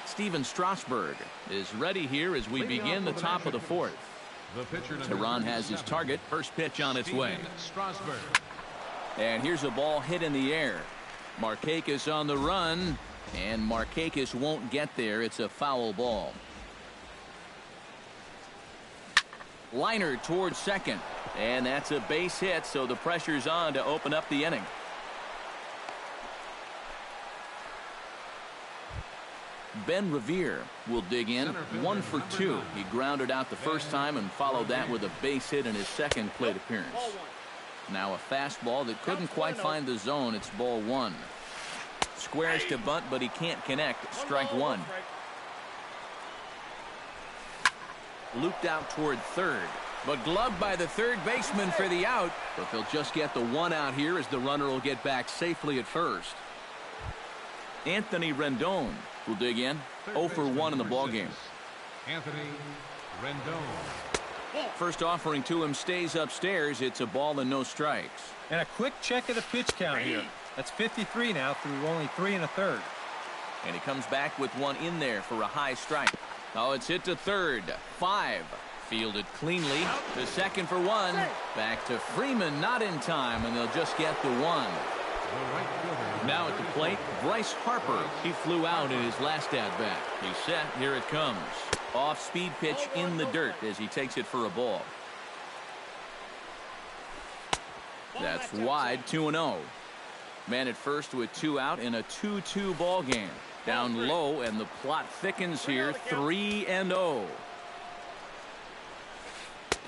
Steven Strasburg is ready here as we begin the top of the fourth. Tehran has his target. First pitch on its way. And here's a ball hit in the air. Markakis on the run, and Markakis won't get there. It's a foul ball. Liner towards second. And that's a base hit, so the pressure's on to open up the inning. Ben Revere will dig in. 1 for 2. He grounded out the first time and followed that with a base hit in his second plate appearance. Now a fastball that couldn't quite find the zone. It's ball 1. Squares to bunt, but he can't connect. Strike 1. Looped out toward third, but gloved by the third baseman for the out. But they'll just get the 1 out here as the runner will get back safely at first. Anthony Rendon will dig in. 0 for 1 in the ballgame. Anthony Rendon. First offering to him stays upstairs. It's a ball and no strikes. And a quick check of the pitch count here. That's 53 now through only 3 1/3. And he comes back with 1 in there for a high strike. Oh, it's hit to third. 5. Fielded cleanly. To second for 1. Back to Freeman, not in time, and they'll just get the 1. Now at the plate, Bryce Harper. He flew out in his last at-bat. He's set. Here it comes. Off-speed pitch in the dirt as he takes it for a ball. That's wide. 2-0. Man at first with 2 out in a 2-2 ball game. Down low, and the plot thickens here. 3-0.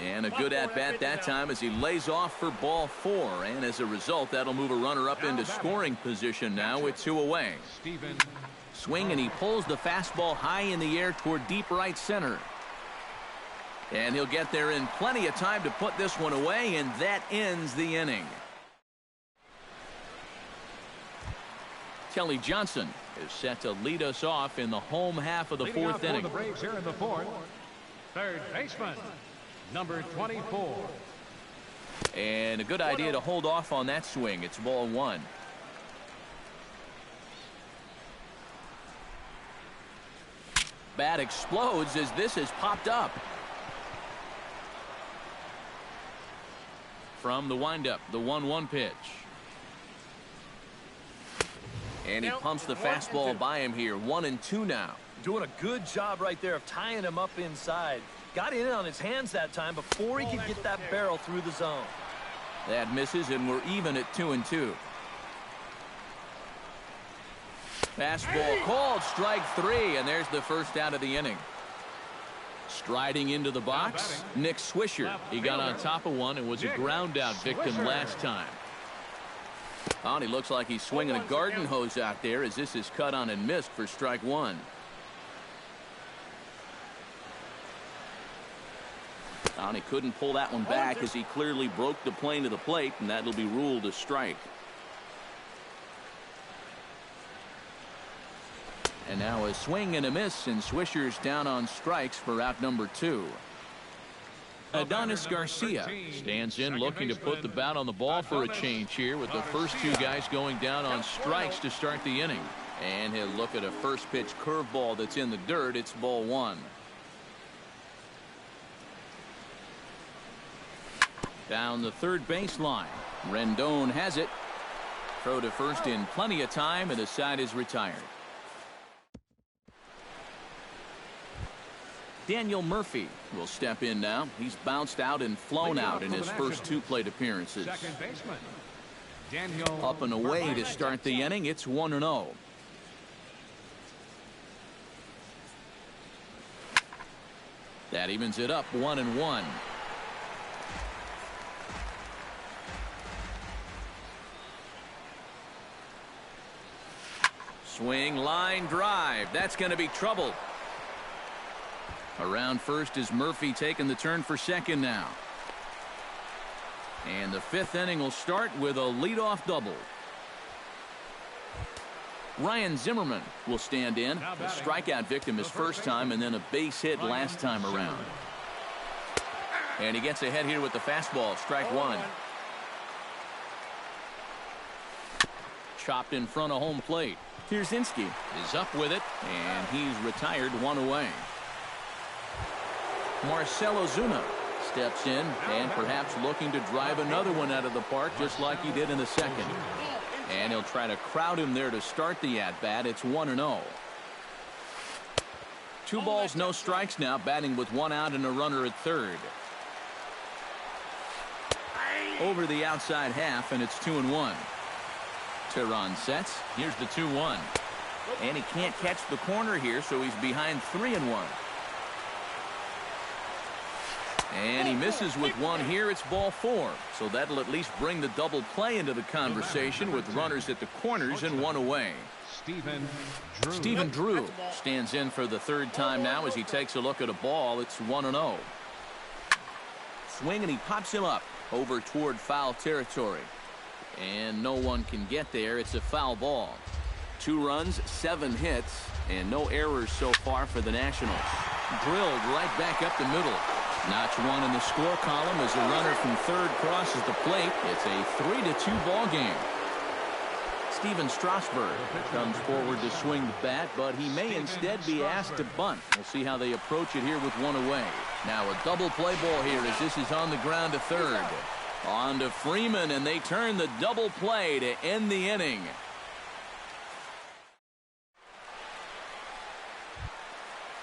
And a good at-bat that time as he lays off for ball 4. And as a result, that'll move a runner up into scoring position now with 2 away. Swing, and he pulls the fastball high in the air toward deep right center. And he'll get there in plenty of time to put this one away, and that ends the inning. Kelly Johnson is set to lead us off in the home half of the 4th inning. The Braves here in the 4th. Third baseman, number 24. And a good idea to hold off on that swing. It's ball 1. Bat explodes as this has popped up. From the windup, the 1-1 pitch. And he pumps the fastball by him here. 1-2 now. Doing a good job right there of tying him up inside. Got in on his hands that time before he could get that barrel through the zone. That misses, and we're even at 2-2. Fastball called, strike 3, and there's the first out of the inning. Striding into the box, Nick Swisher. He got on top of one and was a ground out victim last time. Oh, and he looks like he's swinging a garden hose out there as this is cut on and missed for strike 1. Oh, and he couldn't pull that one back as he clearly broke the plane of the plate, and that'll be ruled a strike. And now a swing and a miss, and Swisher's down on strikes for out number 2. Adonis Garcia stands in looking to put the bat on the ball for a change here with the first 2 guys going down on strikes to start the inning. And he'll look at a first pitch curveball that's in the dirt. It's ball 1. Down the third baseline. Rendon has it. Throw to first in plenty of time, and the side is retired. Daniel Murphy will step in now. He's bounced out and flown out in his first 2 plate appearances. Second baseman, Daniel Up and away to start the inning. It's 1-0. That evens it up 1-1. Swing, line drive. That's going to be trouble. Around first is Murphy taking the turn for second now. And the 5th inning will start with a leadoff double. Ryan Zimmerman will stand in. A strikeout victim his first time, and then a base hit last time around. And he gets ahead here with the fastball. Strike 1. Chopped in front of home plate. Pierzynski is up with it, and he's retired 1 away. Marcell Ozuna steps in and perhaps looking to drive another one out of the park just like he did in the second. And he'll try to crowd him there to start the at-bat. It's 1-0. 2 balls, no strikes now, batting with 1 out and a runner at third. Over the outside half, and it's 2-1. Teheran sets. Here's the 2-1. And he can't catch the corner here, so he's behind 3-1. And he misses with 1 here. It's ball 4. So that'll at least bring the double play into the conversation with runners at the corners and 1 away. Stephen Drew stands in for the 3rd time now as he takes a look at a ball. It's 1-0. Swing, and he pops him up over toward foul territory. And no one can get there. It's a foul ball. 2 runs, 7 hits, and no errors so far for the Nationals. Drilled right back up the middle. Notch 1 in the score column as a runner from third crosses the plate. It's a 3-2 ball game. Steven Strasburg comes forward to swing the bat, but he may instead be asked to bunt. We'll see how they approach it here with 1 away. Now a double play ball here as this is on the ground to third. On to Freeman, and they turn the double play to end the inning.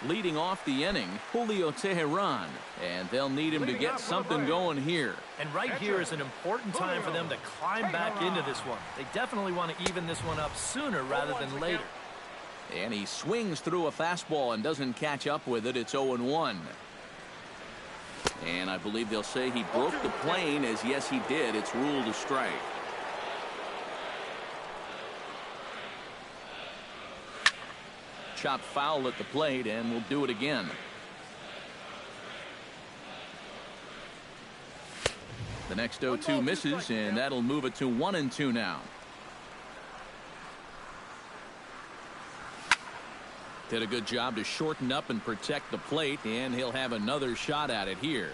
Leading off the inning, Julio Teheran, and they'll need him to get something going here. And right here is an important time for them to climb back into this one. They definitely want to even this one up sooner rather than later. And he swings through a fastball and doesn't catch up with it. It's 0-1. And I believe they'll say he broke the plane, as yes he did. It's ruled a strike. Chopped foul at the plate, and we'll do it again. The next 0-2 misses, and that'll move it to 1-2 now. Did a good job to shorten up and protect the plate, and he'll have another shot at it here.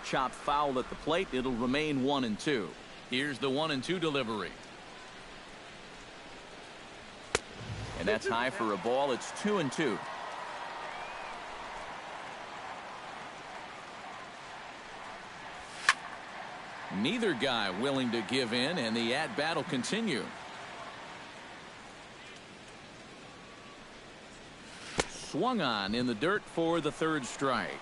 Chopped foul at the plate. It'll remain 1-2. Here's the 1-2 delivery. And that's high for a ball. It's 2-2. Neither guy willing to give in, and the at-bat will continue. Swung on in the dirt for the 3rd strike.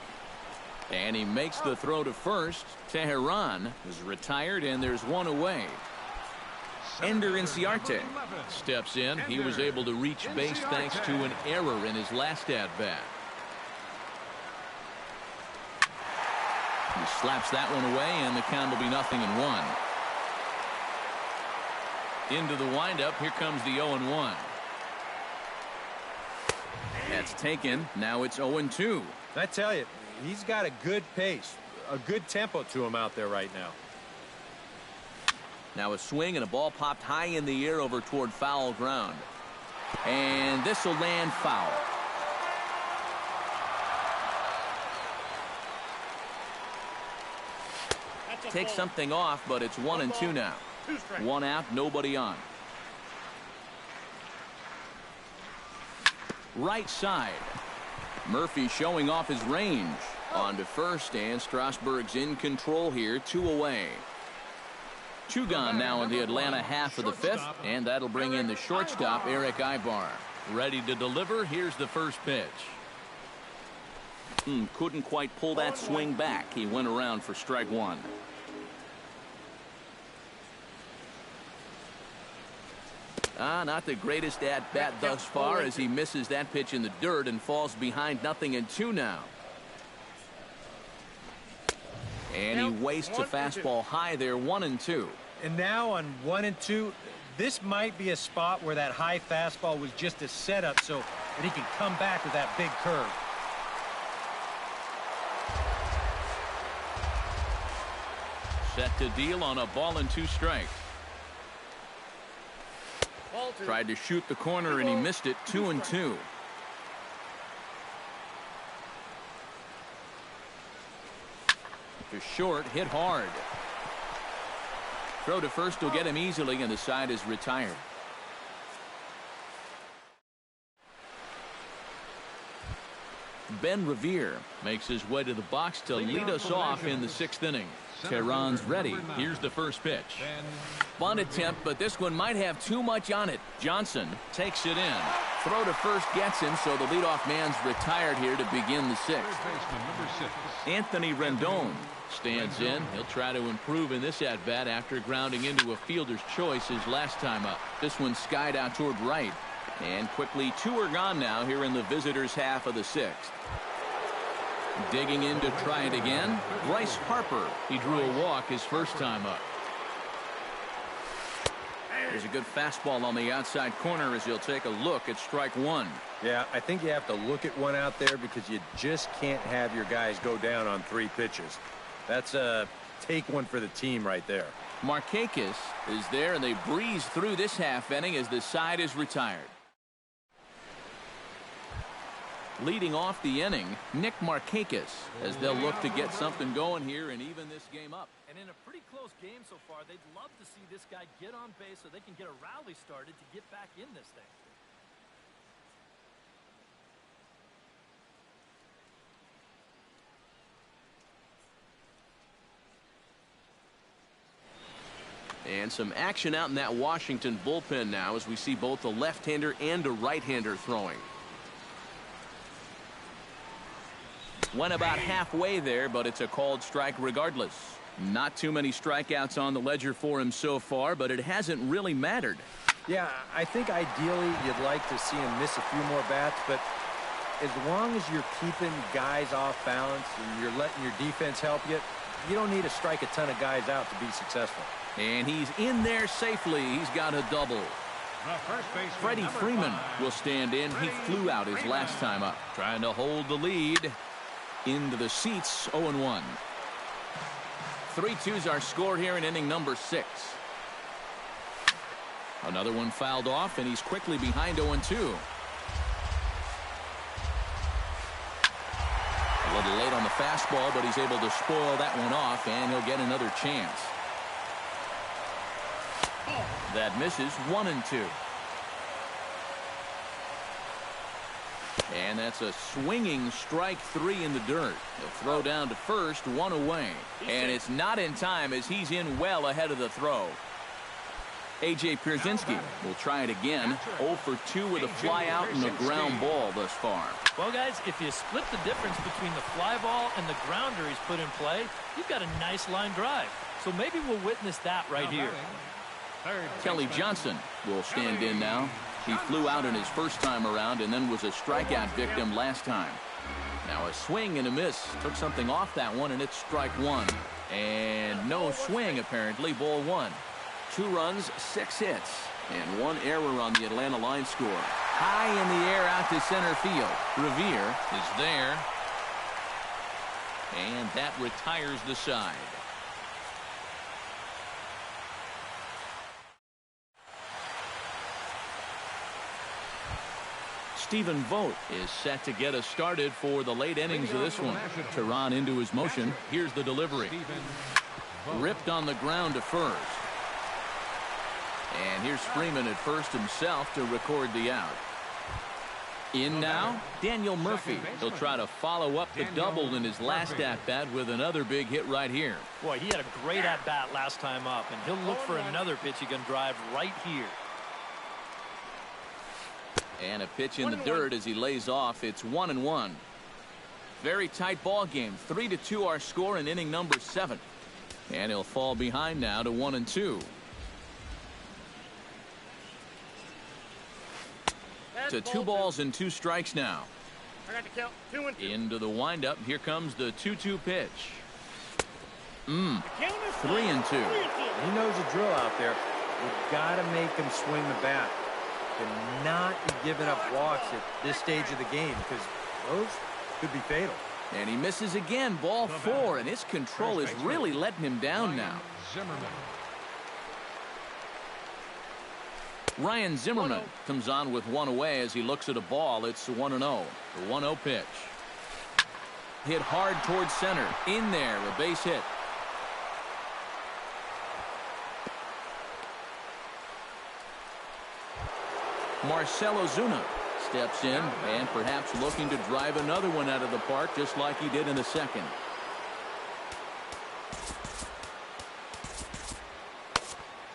And he makes the throw to first. Teheran is retired, and there's 1 away. Ender Inciarte steps in. He was able to reach base thanks to an error in his last at-bat. He slaps that one away, and the count will be 0-1. Into the windup. Here comes the 0-1. That's taken. Now it's 0-2. I tell you, he's got a good pace, a good tempo to him out there right now. Now a swing, and a ball popped high in the air over toward foul ground. And this will land foul. Take something off, but it's 1-2 now. 1 out, nobody on. Right side. Murphy showing off his range. On to first, and Strasburg's in control here, 2 away. 2 gone now in the Atlanta half of the 5th, and that'll bring in the shortstop, Eric Ibar. Ready to deliver. Here's the first pitch. Couldn't quite pull that swing back. He went around for strike 1. Not the greatest at-bat thus far as he misses that pitch in the dirt and falls behind 0-2 now. And he wastes a fastball high there, 1-2. And now on 1-2, this might be a spot where that high fastball was just a setup so that he can come back with that big curve. Set to deal on a 2 strikes. Tried to shoot the corner and he missed it, 2-2. To short, hit hard. Throw to first will get him easily, and the side is retired. Ben Revere makes his way to the box to lead us off in the 6th inning. Tehran's ready. Here's the first pitch. Bunt attempt, but this one might have too much on it. Johnson takes it in. Throw to first gets him, so the leadoff man's retired here to begin the 6th. Anthony Rendon stands in. He'll try to improve in this at-bat after grounding into a fielder's choice his last time up. This one skied out toward right. And quickly 2 are gone now here in the visitors' half of the 6th. Digging in to try it again, Bryce Harper. He drew a walk his first time up. There's a good fastball on the outside corner as he'll take a look at strike 1. Yeah, I think you have to look at one out there because you just can't have your guys go down on 3 pitches. That's a take one for the team right there. Markakis is there, and they breeze through this half inning as the side is retired. Leading off the inning, Nick Markakis, as they'll look to get something going here and even this game up. And in a pretty close game so far, they'd love to see this guy get on base so they can get a rally started to get back in this thing. And some action out in that Washington bullpen now as we see both a left-hander and a right-hander throwing. Went about halfway there, but it's a called strike regardless. Not too many strikeouts on the ledger for him so far, but it hasn't really mattered. Yeah, I think ideally you'd like to see him miss a few more bats, but as long as you're keeping guys off balance and you're letting your defense help you, you don't need to strike a ton of guys out to be successful. And he's in there safely. He's got a double. Freddie Freeman will stand in. He flew out his last time up, trying to hold the lead. Into the seats, 0-1. 3-2's our score here in inning number 6. Another one fouled off, and he's quickly behind 0-2. A little late on the fastball, but he's able to spoil that one off, and he'll get another chance. That misses, 1-2. And that's a swinging strike 3 in the dirt. He'll throw down to first, 1 away. And it's not in time as he's in well ahead of the throw. A.J. Pierzynski will try it again. 0 for 2 with a fly out and a ground ball thus far. Well, guys, if you split the difference between the fly ball and the grounder he's put in play, you've got a nice line drive. So maybe we'll witness that right here. Kelly Johnson will stand in now. He flew out in his first time around and then was a strikeout victim last time. Now a swing and a miss. Took something off that one, and it's strike 1. And no swing, apparently. Ball 1. 2 runs, 6 hits, and 1 error on the Atlanta line score. High in the air out to center field. Revere is there. And that retires the side. Stephen Vogt is set to get us started for the late innings of this one. Tehran into his motion. Here's the delivery. Ripped on the ground to first. And here's Freeman at first himself to record the out. In now, Daniel Murphy. He'll try to follow up the double in his last at-bat with another big hit right here. Boy, he had a great at-bat last time up, and he'll look for another pitch he can drive right here. And a pitch in the dirt as he lays off. It's 1-1. Very tight ball game. 3-2 our score in inning number 7. And he'll fall behind now to 1-2. To 2 balls and 2 strikes now. I got to count 2 and 2. Into the windup. Here comes the 2-2 pitch. 3-2. He knows the drill out there. You've got to make him swing the bat. And not be giving up walks at this stage of the game, because those could be fatal. And he misses again. Ball 4, and his control is really letting him down now. Ryan Zimmerman comes on with 1 away as he looks at a ball. It's 1-0. The 1-0 pitch. Hit hard towards center. In there, a base hit. Marcell Ozuna steps in and perhaps looking to drive another one out of the park just like he did in the second.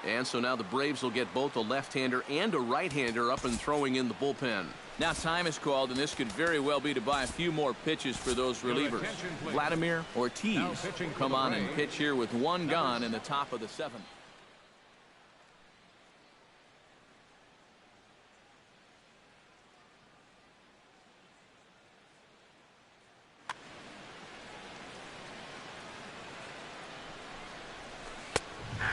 And so now the Braves will get both a left-hander and a right-hander up and throwing in the bullpen. Now time is called, and this could very well be to buy a few more pitches for those relievers. Vladimir Ortiz will come on and pitch here with 1 gone in the top of the 7th.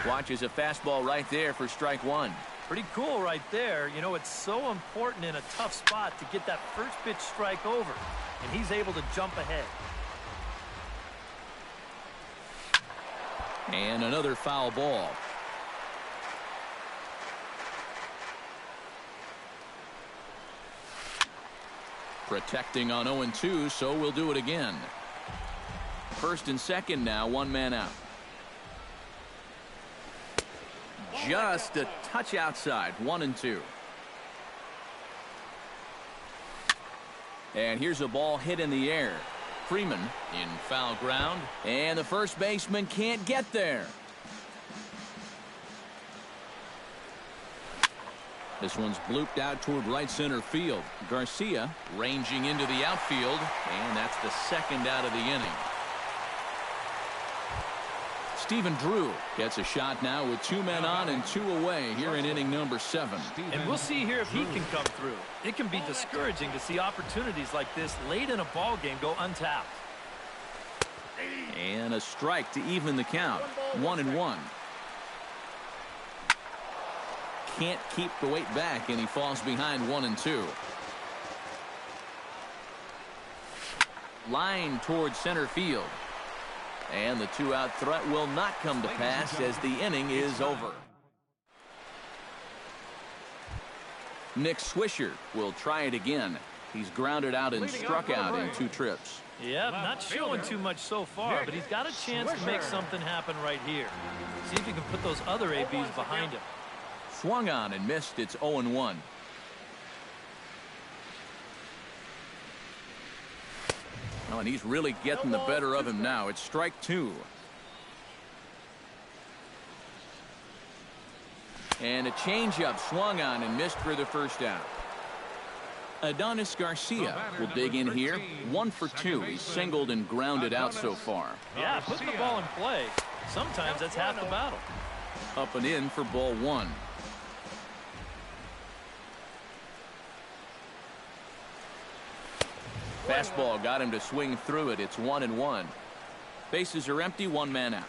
Watches a fastball right there for strike 1. Pretty cool right there. You know, it's so important in a tough spot to get that first pitch strike over, and he's able to jump ahead. And another foul ball. Protecting on 0-2, so we'll do it again. First and second now, 1 man out. Just a touch outside, 1-2. And here's a ball hit in the air. Freeman in foul ground, and the first baseman can't get there. This one's blooped out toward right center field. Garcia ranging into the outfield, and that's the second out of the inning. Stephen Drew gets a shot now with 2 men on and 2 away here in inning number 7. And we'll see here if he can come through. It can be discouraging to see opportunities like this late in a ball game go untapped. And a strike to even the count. 1-1. Can't keep the weight back, and he falls behind 1-2. Line towards center field. And the 2-out threat will not come to pass as the inning is over. Nick Swisher will try it again. He's grounded out and struck out in 2 trips. Yeah, not showing too much so far, but he's got a chance to make something happen right here. See if he can put those other ABs behind him. Swung on and missed. It's 0-1. Oh, and he's really getting the better of him now. It's strike 2. And a changeup swung on and missed for the first out. Adonis Garcia will dig in here. 1 for 2. He's singled and grounded out so far. Yeah, put the ball in play. Sometimes that's half the battle. Up and in for ball 1. Fastball got him to swing through it. It's 1-1. Bases are empty. 1 man out.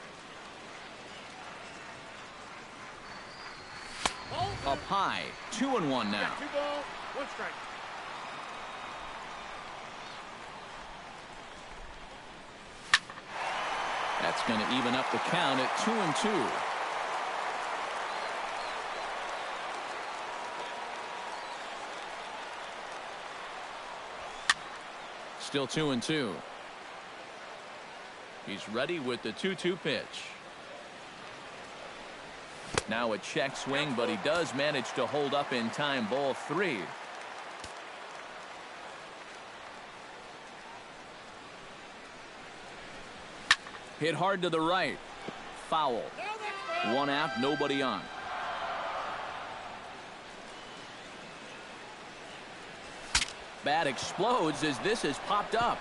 Up high. 2-1 now. 2 balls, 1 strike. That's going to even up the count at 2-2. Still 2-2. He's ready with the 2-2 pitch. Now a check swing, but he does manage to hold up in time. Ball 3. Hit hard to the right. Foul. One out, nobody on. Bat explodes as this has popped up.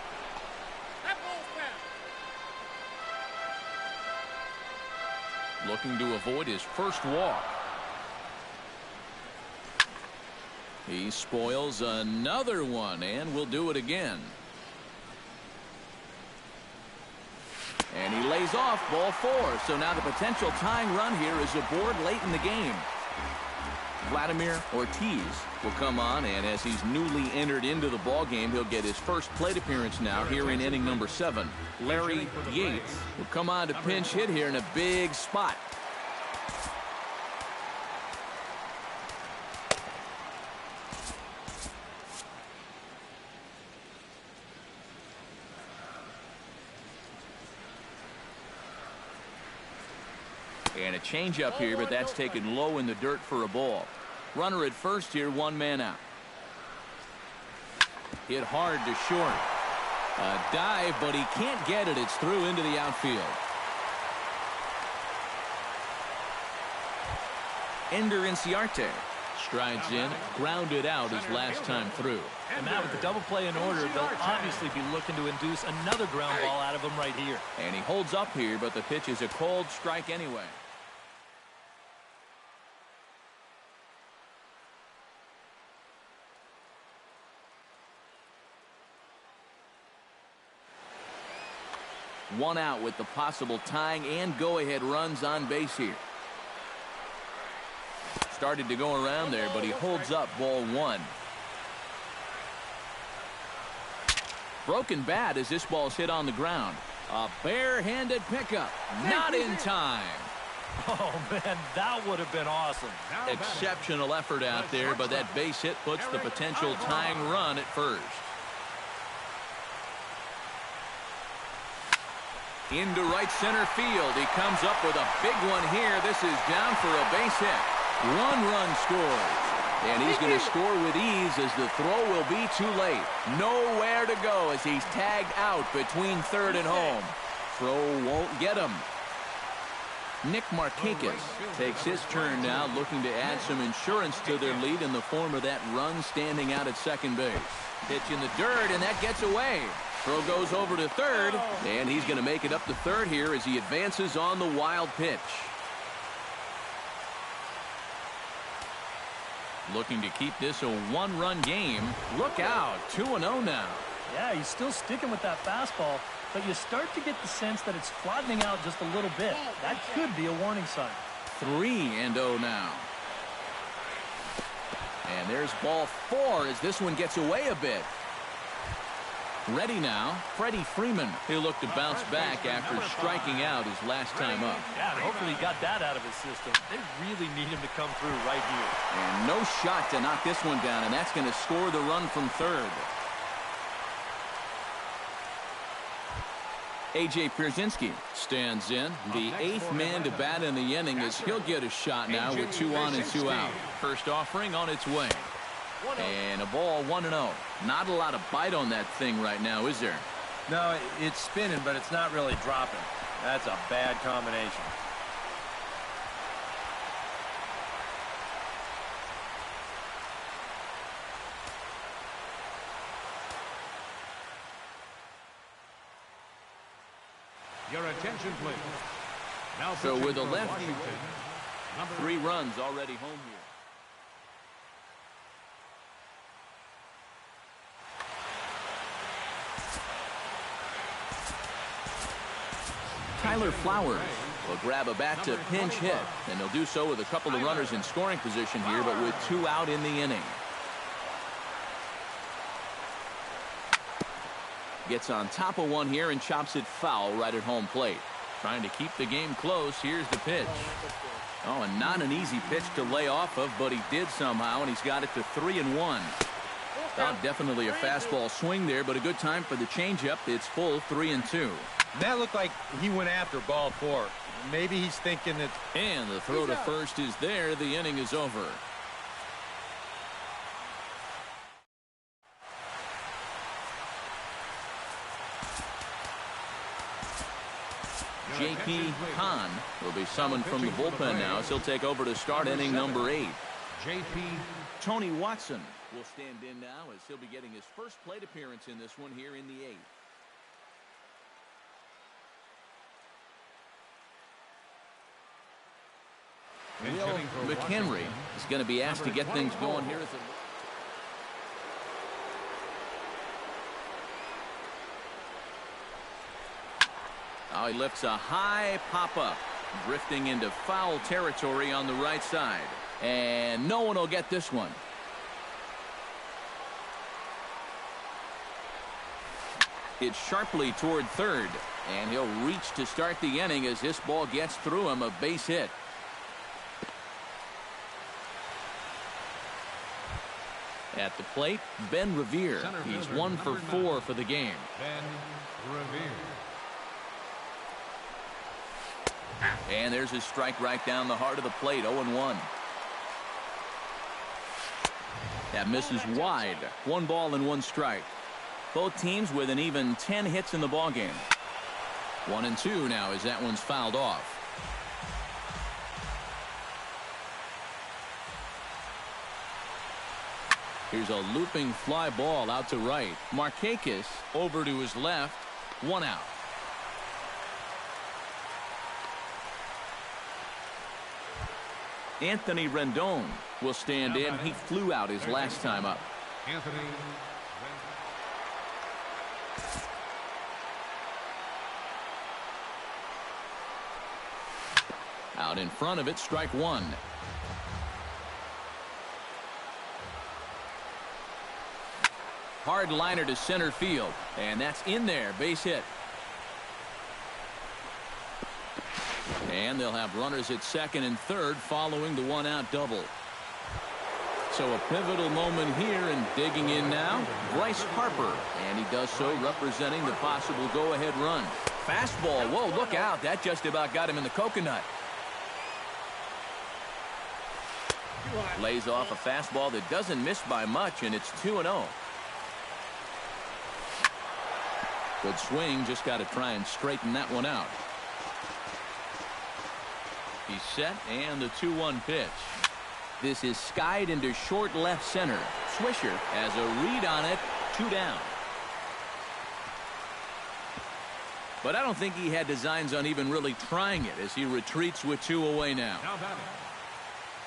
Looking to avoid his first walk. He spoils another one and will do it again. And he lays off ball 4. So now the potential tying run here is aboard late in the game. Vladimir Ortiz will come on, and as he's newly entered into the ball game, he'll get his first plate appearance now here in inning number 7. Larry Yates will come on to pinch hit here in a big spot. And a changeup here, but that's taken low in the dirt for a ball. Runner at first here, 1 man out. Hit hard to short. A dive, but he can't get it. It's through into the outfield. Ender Inciarte strides in, grounded out his last time through. And now with the double play in order, they'll obviously be looking to induce another ground ball out of him right here. And he holds up here, but the pitch is a cold strike anyway. One out with the possible tying and go-ahead runs on base here. Started to go around there, but he holds up ball 1. Broken bat as this ball's hit on the ground. A barehanded pickup. Not in time. Oh, man, that would have been awesome. Exceptional effort out there, but that base hit puts the potential tying run at first. Into right center field. He comes up with a big one here. This is down for a base hit. 1 run scores. And he's going to score with ease as the throw will be too late. Nowhere to go as he's tagged out between third and home. Throw won't get him. Nick Markakis takes his turn now, looking to add some insurance to their lead in the form of that run standing out at second base. Pitch in the dirt, and that gets away. Throw goes over to third, and he's going to make it up to third here as he advances on the wild pitch. Looking to keep this a 1-run game. Look out, 2-0 now. Yeah, he's still sticking with that fastball, but you start to get the sense that it's flattening out just a little bit. That could be a warning sign. 3-0 now. And there's ball 4 as this one gets away a bit. Ready now, Freddie Freeman. He'll look to bounce back after striking out his last time up. Yeah, and hopefully he got that out of his system. They really need him to come through right here. And no shot to knock this one down, and that's going to score the run from third. A.J. Pierzynski stands in. The 8th man to bat in the inning as he'll get a shot now with 2 on and 2 out. First offering on its way. And a ball 1-0. Not a lot of bite on that thing right now, is there? No, it's spinning, but it's not really dropping. That's a bad combination. Your attention, please. Now So pitching with a for left, Washington, number 3 runs already home here. Tyler Flowers will grab a bat to pinch hit, and they'll do so with a couple of runners in scoring position here, but with 2 out in the inning. Gets on top of one here and chops it foul right at home plate. Trying to keep the game close. Here's the pitch. Oh, and not an easy pitch to lay off of, but he did somehow, and he's got it to 3-1. Oh, definitely a fastball swing there, but a good time for the changeup. It's full 3-2. That looked like he went after ball 4. Maybe he's thinking that. And the throw to first is there. The inning is over. J.P. Khan will be summoned from the bullpen now as he'll take over to start inning number 8. J.P. Tony Watson will stand in now as he'll be getting his first plate appearance in this one here in the 8th. Will McHenry is going to be asked to get things going here. Oh, he lifts a high pop-up, drifting into foul territory on the right side. And no one will get this one. It's sharply toward third, and he'll reach to start the inning as this ball gets through him, a base hit. At the plate, Ben Revere. He's 1 for 4 for the game. Ben Revere. And there's his strike right down the heart of the plate, 0-1. That misses wide. 1 ball and 1 strike. Both teams with an even 10 hits in the ballgame. 1-2 now as that one's fouled off. Here's a looping fly ball out to right. Markakis over to his left. 1 out. Anthony Rendon will stand in. He flew out his last time up. Anthony Out in front of it, strike 1. Hard liner to center field, and that's in there, base hit. And they'll have runners at second and third following the 1-out double. So a pivotal moment here, and digging in now, Bryce Harper, and he does so representing the possible go-ahead run. Fastball, whoa, look out, that just about got him in the coconut. Lays off a fastball that doesn't miss by much, and it's 2-0. Good swing, just got to try and straighten that one out. He's set, and the 2-1 pitch. This is skied into short left center. Swisher has a read on it, 2 down. But I don't think he had designs on even really trying it as he retreats with 2 away now.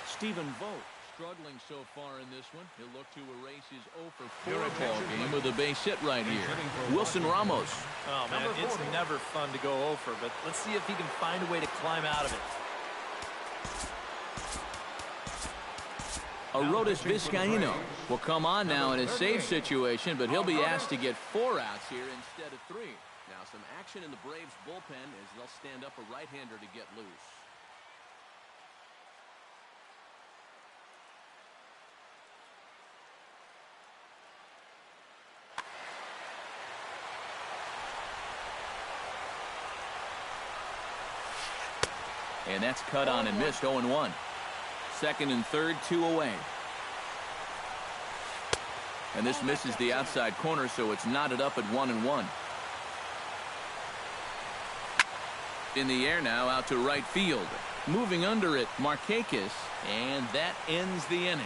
Stephen Vogt struggling so far in this one. He'll look to erase his 0 for 4 ball game with a base hit right here. Wilson Ramos. Oh, man, it's never fun to go 0 for, but let's see if he can find a way to climb out of it. Arodys Vizcaíno will come on now in a save situation, but he'll be asked to get 4 outs here instead of 3. Now some action in the Braves bullpen as they'll stand up a right-hander to get loose. And that's cut on and missed, 0-1. Second and third, 2 away. And this misses the outside corner, so it's knotted up at 1-1. In the air now, out to right field. Moving under it, Markakis, and that ends the inning.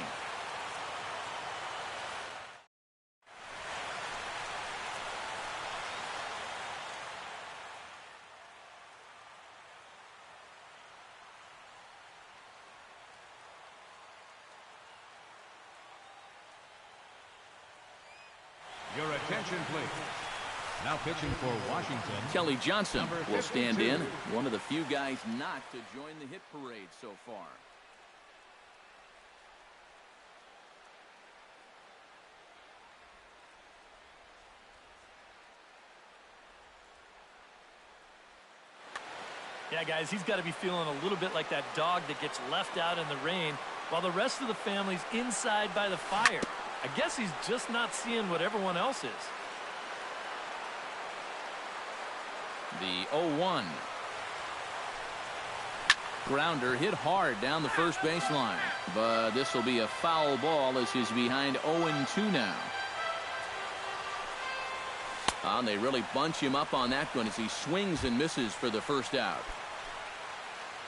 Your attention, please. Now pitching for Washington, Kelly Johnson will stand in. One of the few guys not to join the hit parade so far. Yeah, guys, he's got to be feeling a little bit like that dog that gets left out in the rain while the rest of the family's inside by the fire. I guess he's just not seeing what everyone else is. The 0-1. Grounder hit hard down the first baseline, but this will be a foul ball as he's behind 0-2 now. And they really bunch him up on that one as he swings and misses for the first out.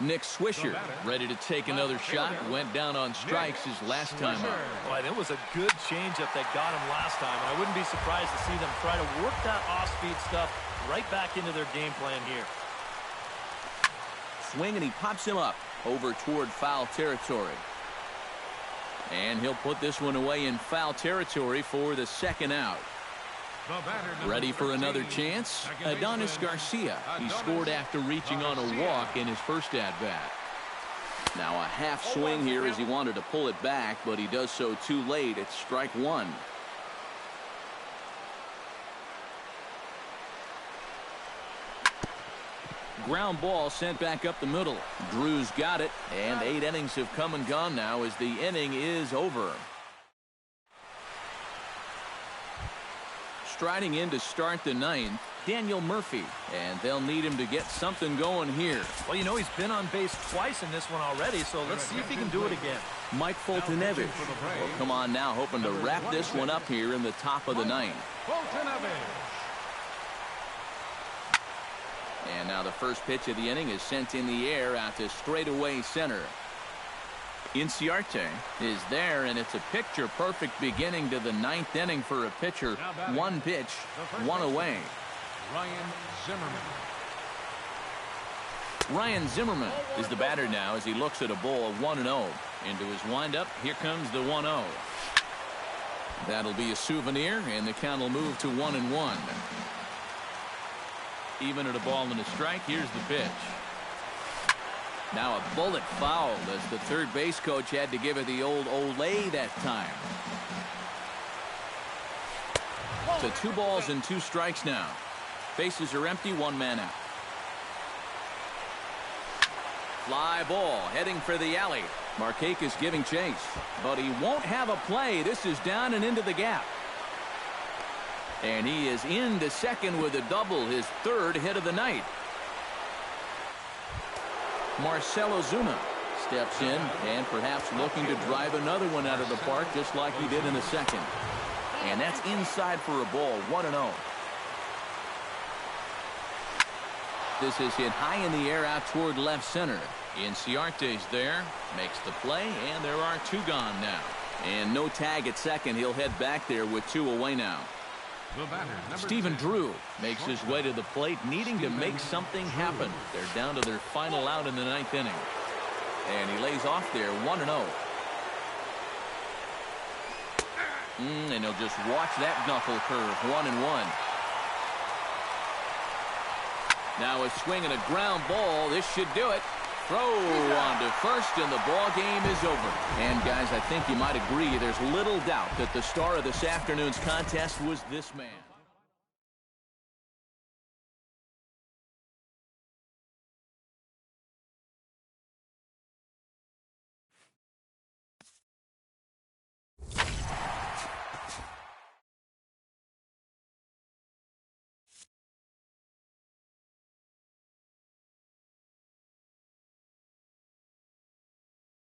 Nick Swisher ready to take another shot. Went down on strikes his last time out. Boy, that was a good changeup that got him last time. And I wouldn't be surprised to see them try to work that off-speed stuff right back into their game plan here. Swing, and he pops him up over toward foul territory. And he'll put this one away in foul territory for the second out. Ready for another chance? Adonis Garcia. He scored after reaching on a walk in his first at-bat. Now a half swing here as he wanted to pull it back, but he does so too late. It's strike one. Ground ball sent back up the middle. Drew's got it, and 8 innings have come and gone now as the inning is over. Striding in to start the 9th, Daniel Murphy, and they'll need him to get something going here. Well, you know, he's been on base twice in this one already, so let's see if he can do it again. Mike Fultonevich will come on now, hoping to wrap this one up here in the top of the 9th. And now the first pitch of the inning is sent in the air out to straightaway center. Inciarte is there, and it's a picture-perfect beginning to the 9th inning for a pitcher. One pitch, one away. Ryan Zimmerman is the batter now as he looks at a ball of 1-0. Into his windup, here comes the 1-0. That'll be a souvenir, and the count will move to 1-1. Even at a ball and a strike, here's the pitch. Now a bullet foul as the third base coach had to give it the old Olay that time. So 2 balls and 2 strikes now. Bases are empty, 1 man out. Fly ball heading for the alley. Markakis giving chase, but he won't have a play. This is down and into the gap. And he is into second with a double, his 3rd hit of the night. Marcell Ozuna steps in and perhaps looking to drive another one out of the park just like he did in the second. And that's inside for a ball, 1-0. This is hit high in the air out toward left center. Inciarte's there, makes the play, and there are 2 gone now. And no tag at second. He'll head back there with 2 away now. Stephen Drew makes his way to the plate, needing to make something happen. They're down to their final out in the 9th inning. And he lays off there, 1-0. And he'll just watch that knuckle curve, 1-1. Now a swing and a ground ball. This should do it. Throw on to first, and the ball game is over. And guys, I think you might agree there's little doubt that the star of this afternoon's contest was this man.